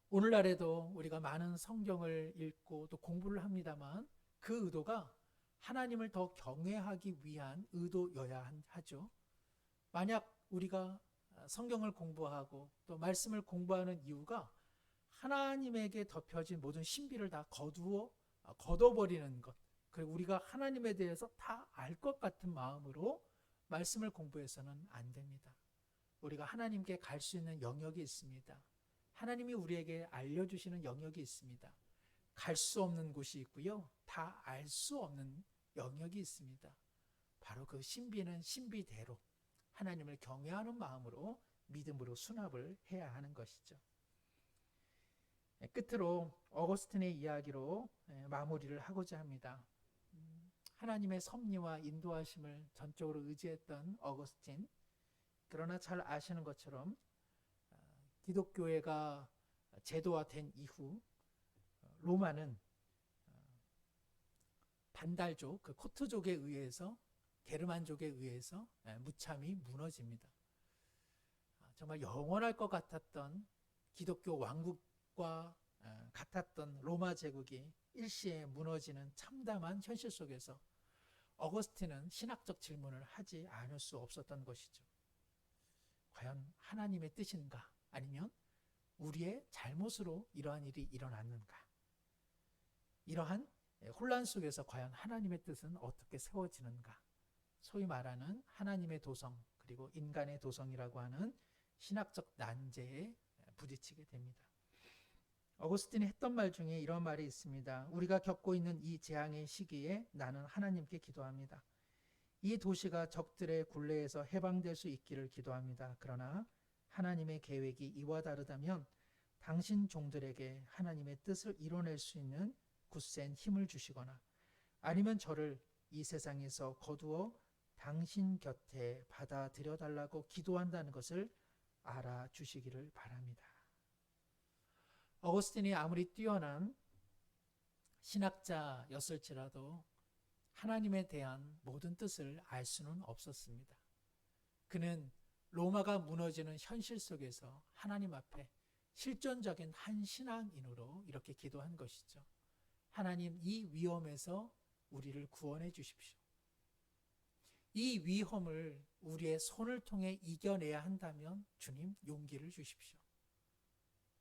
S3: 오늘날에도 우리가 많은 성경을 읽고 또 공부를 합니다만 그 의도가 하나님을 더 경외하기 위한 의도여야 하죠. 만약 우리가 성경을 공부하고 또 말씀을 공부하는 이유가 하나님에게 덮여진 모든 신비를 다 걷어버리는 것, 그리고 우리가 하나님에 대해서 다 알 것 같은 마음으로 말씀을 공부해서는 안 됩니다. 우리가 하나님께 갈 수 있는 영역이 있습니다. 하나님이 우리에게 알려주시는 영역이 있습니다. 갈 수 없는 곳이 있고요. 다 알 수 없는 영역이 있습니다. 바로 그 신비는 신비대로 하나님을 경외하는 마음으로 믿음으로 수납을 해야 하는 것이죠. 끝으로 어거스틴의 이야기로 마무리를 하고자 합니다. 하나님의 섭리와 인도하심을 전적으로 의지했던 어거스틴, 그러나 잘 아시는 것처럼 기독교회가 제도화된 이후 로마는 반달족, 그 코트족에 의해서 게르만족에 의해서 무참히 무너집니다. 정말 영원할 것 같았던 기독교 왕국과 같았던 로마 제국이 일시에 무너지는 참담한 현실 속에서 어거스틴은 신학적 질문을 하지 않을 수 없었던 것이죠. 과연 하나님의 뜻인가? 아니면 우리의 잘못으로 이러한 일이 일어났는가? 이러한 혼란 속에서 과연 하나님의 뜻은 어떻게 세워지는가? 소위 말하는 하나님의 도성 그리고 인간의 도성이라고 하는 신학적 난제에 부딪히게 됩니다. 어거스틴이 했던 말 중에 이런 말이 있습니다. 우리가 겪고 있는 이 재앙의 시기에 나는 하나님께 기도합니다. 이 도시가 적들의 굴레에서 해방될 수 있기를 기도합니다. 그러나 하나님의 계획이 이와 다르다면 당신 종들에게 하나님의 뜻을 이뤄낼 수 있는 굳센 힘을 주시거나 아니면 저를 이 세상에서 거두어 당신 곁에 받아들여 달라고 기도한다는 것을 알아주시기를 바랍니다. 어거스틴이 아무리 뛰어난 신학자였을지라도 하나님에 대한 모든 뜻을 알 수는 없었습니다. 그는 로마가 무너지는 현실 속에서 하나님 앞에 실존적인 한 신앙인으로 이렇게 기도한 것이죠. 하나님, 이 위험에서 우리를 구원해 주십시오. 이 위험을 우리의 손을 통해 이겨내야 한다면 주님 용기를 주십시오.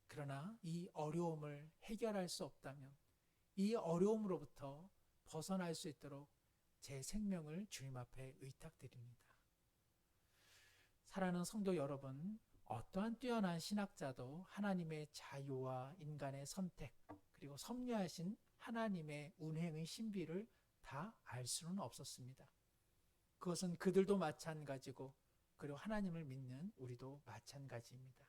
S3: 그러나 이 어려움을 해결할 수 없다면 이 어려움으로부터 벗어날 수 있도록 제 생명을 주님 앞에 의탁드립니다. 사랑하는 성도 여러분, 어떠한 뛰어난 신학자도 하나님의 자유와 인간의 선택 그리고 섭리하신 하나님의 운행의 신비를 다 알 수는 없었습니다. 그것은 그들도 마찬가지고 그리고 하나님을 믿는 우리도 마찬가지입니다.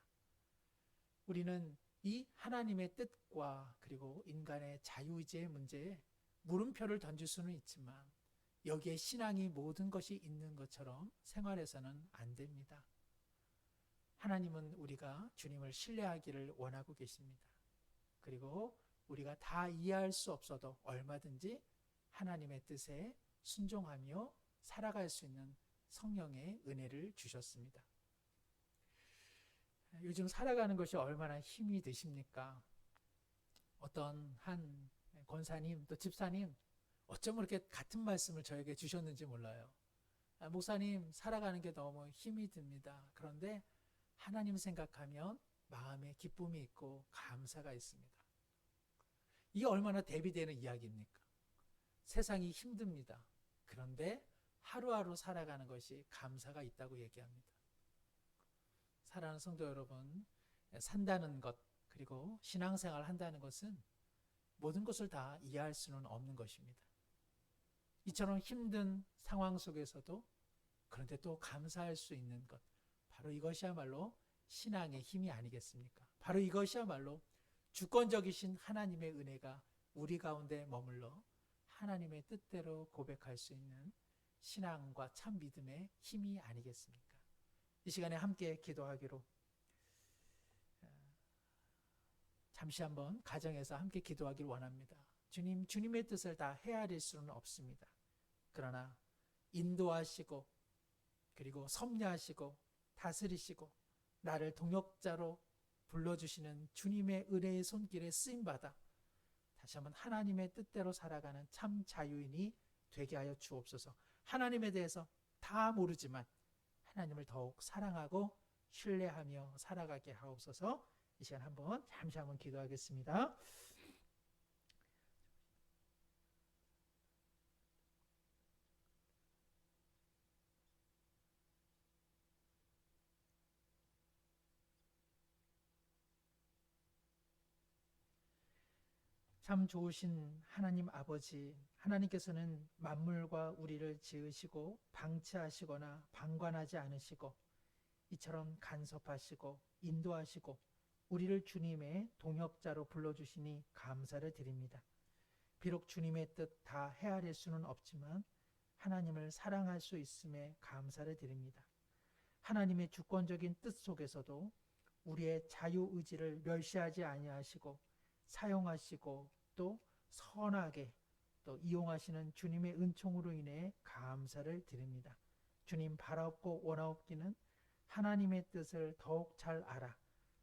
S3: 우리는 이 하나님의 뜻과 그리고 인간의 자유의지의 문제에 물음표를 던질 수는 있지만 여기에 신앙이 모든 것이 있는 것처럼 생활해서는 안 됩니다. 하나님은 우리가 주님을 신뢰하기를 원하고 계십니다. 그리고 우리가 다 이해할 수 없어도 얼마든지 하나님의 뜻에 순종하며 살아갈 수 있는 성령의 은혜를 주셨습니다. 요즘 살아가는 것이 얼마나 힘이 드십니까? 어떤 한 권사님 또 집사님 어쩜 그렇게 같은 말씀을 저에게 주셨는지 몰라요. 목사님, 살아가는 게 너무 힘이 듭니다. 그런데 하나님 생각하면 마음에 기쁨이 있고 감사가 있습니다. 이게 얼마나 대비되는 이야기입니까? 세상이 힘듭니다. 그런데 하루하루 살아가는 것이 감사가 있다고 얘기합니다. 사랑하는 성도 여러분, 산다는 것 그리고 신앙생활 한다는 것은 모든 것을 다 이해할 수는 없는 것입니다. 이처럼 힘든 상황 속에서도 그런데 또 감사할 수 있는 것, 바로 이것이야말로 신앙의 힘이 아니겠습니까? 바로 이것이야말로 주권적이신 하나님의 은혜가 우리 가운데 머물러 하나님의 뜻대로 고백할 수 있는 신앙과 참 믿음의 힘이 아니겠습니까? 이 시간에 함께 기도하기로 잠시 한번 가정에서 함께 기도하길 원합니다. 주님, 주님의 뜻을 다 헤아릴 수는 없습니다. 그러나 인도하시고 그리고 섭리하시고 다스리시고 나를 동역자로 불러주시는 주님의 은혜의 손길에 쓰임받아 다시 한번 하나님의 뜻대로 살아가는 참 자유인이 되게 하여 주옵소서. 하나님에 대해서 다 모르지만 하나님을 더욱 사랑하고 신뢰하며 살아가게 하옵소서. 이 시간 잠시 한번 기도하겠습니다. 참 좋으신 하나님 아버지, 하나님께서는 만물과 우리를 지으시고 방치하시거나 방관하지 않으시고 이처럼 간섭하시고 인도하시고 우리를 주님의 동역자로 불러주시니 감사를 드립니다. 비록 주님의 뜻 다 헤아릴 수는 없지만 하나님을 사랑할 수 있음에 감사를 드립니다. 하나님의 주권적인 뜻 속에서도 우리의 자유 의지를 멸시하지 아니하시고 사용하시고 또 선하게 또 이용하시는 주님의 은총으로 인해 감사를 드립니다. 주님 바라옵고 원하옵기는 하나님의 뜻을 더욱 잘 알아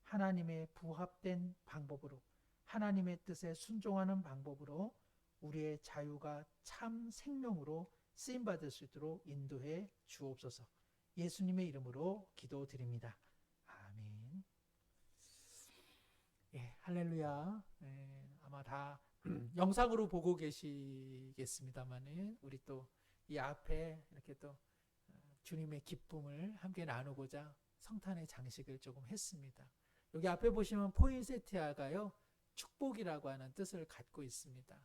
S3: 하나님의 부합된 방법으로 하나님의 뜻에 순종하는 방법으로 우리의 자유가 참 생명으로 쓰임받을 수 있도록 인도해 주옵소서. 예수님의 이름으로 기도드립니다. 아멘. 예, 할렐루야. 예, 아마 다 영상으로 보고 계시겠습니다만은 우리 또 이 앞에 이렇게 또 주님의 기쁨을 함께 나누고자 성탄의 장식을 조금 했습니다. 여기 앞에 보시면 포인세티아가요 축복이라고 하는 뜻을 갖고 있습니다.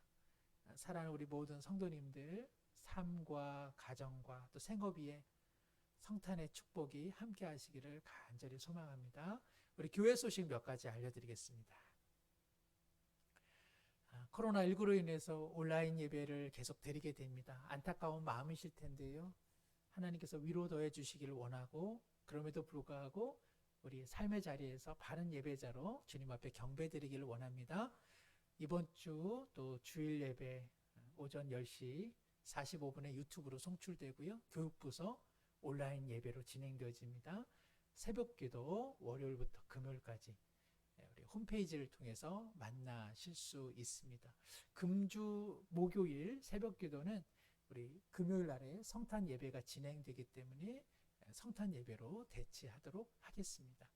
S3: 사랑하는 우리 모든 성도님들 삶과 가정과 또 생업 위에 성탄의 축복이 함께 하시기를 간절히 소망합니다. 우리 교회 소식 몇 가지 알려드리겠습니다. 코로나19로 인해서 온라인 예배를 계속 드리게 됩니다. 안타까운 마음이실 텐데요. 하나님께서 위로 더해 주시기를 원하고 그럼에도 불구하고 우리 삶의 자리에서 바른 예배자로 주님 앞에 경배드리기를 원합니다. 이번 주 또 주일 예배 오전 10시 45분에 유튜브로 송출되고요. 교육부서 온라인 예배로 진행되어집니다. 새벽기도 월요일부터 금요일까지 우리 홈페이지를 통해서 만나실 수 있습니다. 금주 목요일 새벽기도는 우리 금요일 날에 성탄 예배가 진행되기 때문에 성탄 예배로 대치하도록 하겠습니다.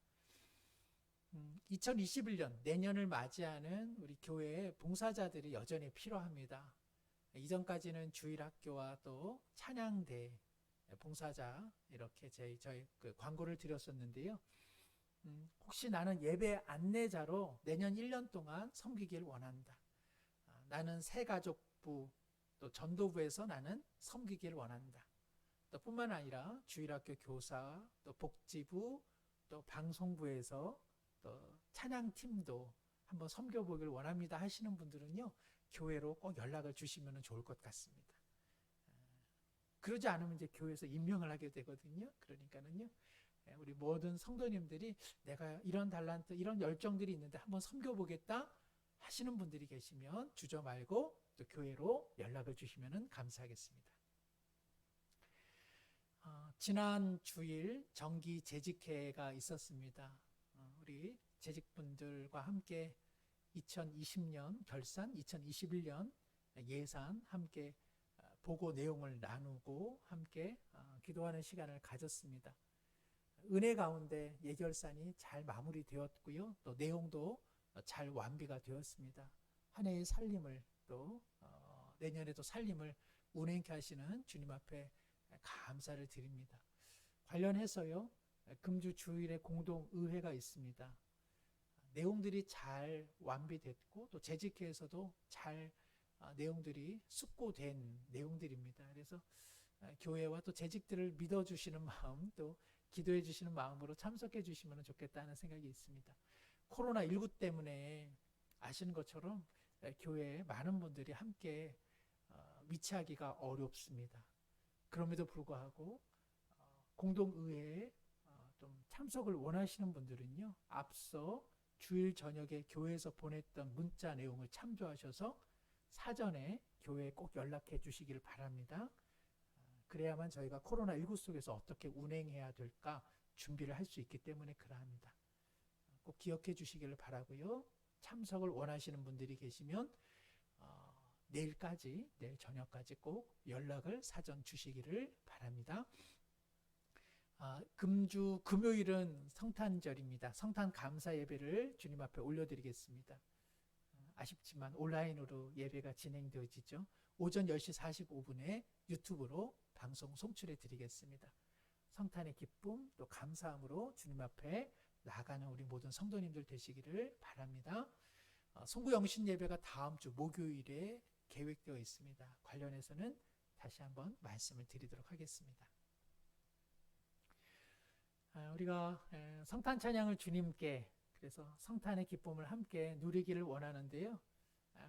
S3: 2021년 내년을 맞이하는 우리 교회의 봉사자들이 여전히 필요합니다. 이전까지는 주일학교와 또 찬양대 봉사자 이렇게 저희 그 광고를 드렸었는데요. 혹시 나는 예배 안내자로 내년 1년 동안 섬기길 원한다. 나는 새가족부 또 전도부에서 나는 섬기길 원한다. 또 뿐만 아니라 주일학교 교사 또 복지부 또 방송부에서 또 찬양팀도 한번 섬겨보길 원합니다 하시는 분들은요 교회로 꼭 연락을 주시면 좋을 것 같습니다. 그러지 않으면 이제 교회에서 임명을 하게 되거든요. 그러니까는요 우리 모든 성도님들이 내가 이런 달란트 이런 열정들이 있는데 한번 섬겨보겠다 하시는 분들이 계시면 주저 말고 또 교회로 연락을 주시면 감사하겠습니다. 지난 주일 정기 재직회가 있었습니다. 우리 재직분들과 함께 2020년 결산, 2021년 예산 함께 보고 내용을 나누고 함께 기도하는 시간을 가졌습니다. 은혜 가운데 예결산이 잘 마무리되었고요. 또 내용도 잘 완비가 되었습니다. 한 해의 살림을 또 내년에도 살림을 운행케 하시는 주님 앞에 감사를 드립니다. 관련해서요. 금주 주일에 공동의회가 있습니다. 내용들이 잘 완비됐고 또 재직회에서도 잘 내용들이 숙고된 내용들입니다. 그래서 교회와 또 재직들을 믿어주시는 마음 또 기도해 주시는 마음으로 참석해 주시면 좋겠다는 생각이 있습니다. 코로나19 때문에 아시는 것처럼 교회에 많은 분들이 함께 미치하기가 어렵습니다. 그럼에도 불구하고 공동의회에 좀 참석을 원하시는 분들은요. 앞서 주일 저녁에 교회에서 보냈던 문자 내용을 참조하셔서 사전에 교회에 꼭 연락해 주시길 바랍니다. 그래야만 저희가 코로나19 속에서 어떻게 운행해야 될까 준비를 할 수 있기 때문에 그러합니다. 꼭 기억해 주시기를 바라고요. 참석을 원하시는 분들이 계시면 내일 저녁까지 꼭 연락을 사전 주시기를 바랍니다. 금주 금요일은 성탄절입니다. 성탄 감사 예배를 주님 앞에 올려드리겠습니다. 아쉽지만 온라인으로 예배가 진행되어지죠. 오전 10시 45분에 유튜브로 방송 송출해 드리겠습니다. 성탄의 기쁨 또 감사함으로 주님 앞에 나가는 우리 모든 성도님들 되시기를 바랍니다. 송구영신 예배가 다음 주 목요일에 계획되어 있습니다. 관련해서는 다시 한번 말씀을 드리도록 하겠습니다. 우리가 성탄 찬양을 주님께 그래서 성탄의 기쁨을 함께 누리기를 원하는데요.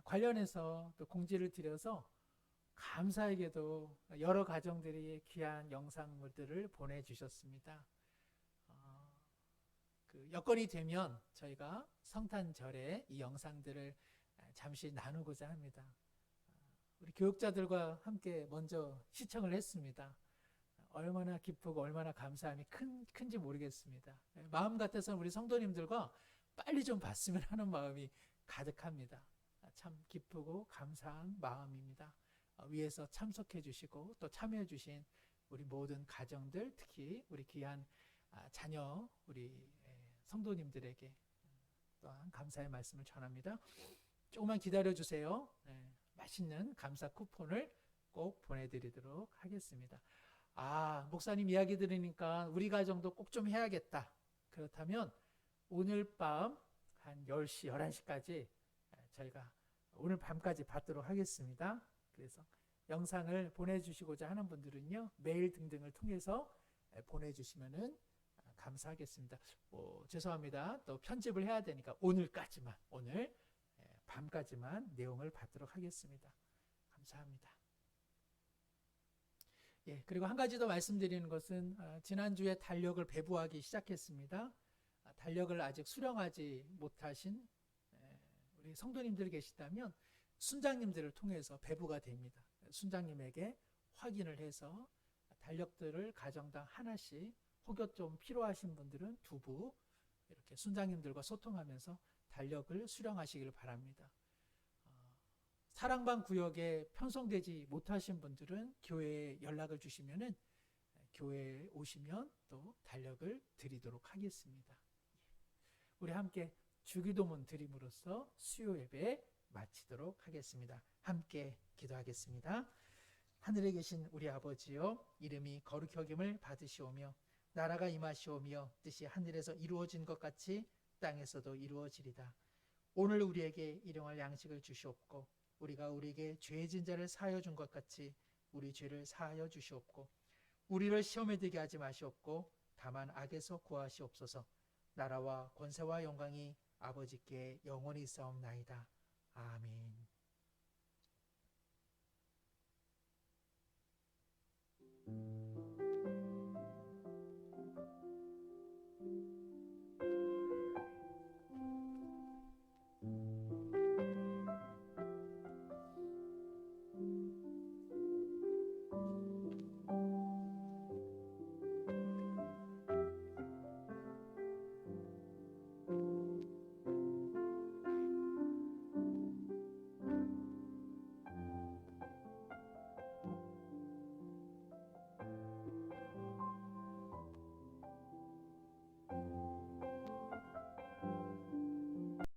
S3: 관련해서 또 공지를 드려서 감사하게도 여러 가정들이 귀한 영상물들을 보내주셨습니다. 그 여건이 되면 저희가 성탄절에 이 영상들을 잠시 나누고자 합니다. 우리 교육자들과 함께 먼저 시청을 했습니다. 얼마나 기쁘고 얼마나 감사함이 큰지 모르겠습니다. 마음 같아서는 우리 성도님들과 빨리 좀 봤으면 하는 마음이 가득합니다. 참 기쁘고 감사한 마음입니다. 위에서 참석해 주시고 또 참여해 주신 우리 모든 가정들, 특히 우리 귀한 자녀 우리 성도님들에게 또한 감사의 말씀을 전합니다. 조금만 기다려 주세요. 맛있는 감사 쿠폰을 꼭 보내드리도록 하겠습니다. 목사님 이야기 들으니까 우리 가정도 꼭 좀 해야겠다. 그렇다면 오늘 밤 한 10시, 11시까지 저희가 오늘 밤까지 받도록 하겠습니다. 그래서 영상을 보내주시고자 하는 분들은요, 메일 등등을 통해서 보내주시면 감사하겠습니다. 죄송합니다. 또 편집을 해야 되니까 오늘까지만, 오늘 밤까지만 내용을 받도록 하겠습니다. 감사합니다. 그리고 한 가지 더 말씀드리는 것은 지난주에 달력을 배부하기 시작했습니다. 달력을 아직 수령하지 못하신 우리 성도님들이 계시다면 순장님들을 통해서 배부가 됩니다. 순장님에게 확인을 해서 달력들을 가정당 하나씩, 혹여 좀 필요하신 분들은 2부 이렇게 순장님들과 소통하면서 달력을 수령하시길 바랍니다. 사랑방 구역에 편성되지 못하신 분들은 교회에 연락을 주시면은 교회에 오시면 또 달력을 드리도록 하겠습니다. 우리 함께 주기도문 드림으로써 수요 예배 마치도록 하겠습니다. 함께 기도하겠습니다. 하늘에 계신 우리 아버지여, 이름이 거룩히 여김을 받으시오며 나라가 임하시오며 뜻이 하늘에서 이루어진 것 같이 땅에서도 이루어지리다. 오늘 우리에게 일용할 양식을 주시옵고 우리가 우리에게 죄진 자를 사하여 준 것 같이 우리 죄를 사하여 주시옵고 우리를 시험에 들게 하지 마시옵고 다만 악에서 구하시옵소서. 나라와 권세와 영광이 아버지께 영원히 있사옵나이다. 아멘.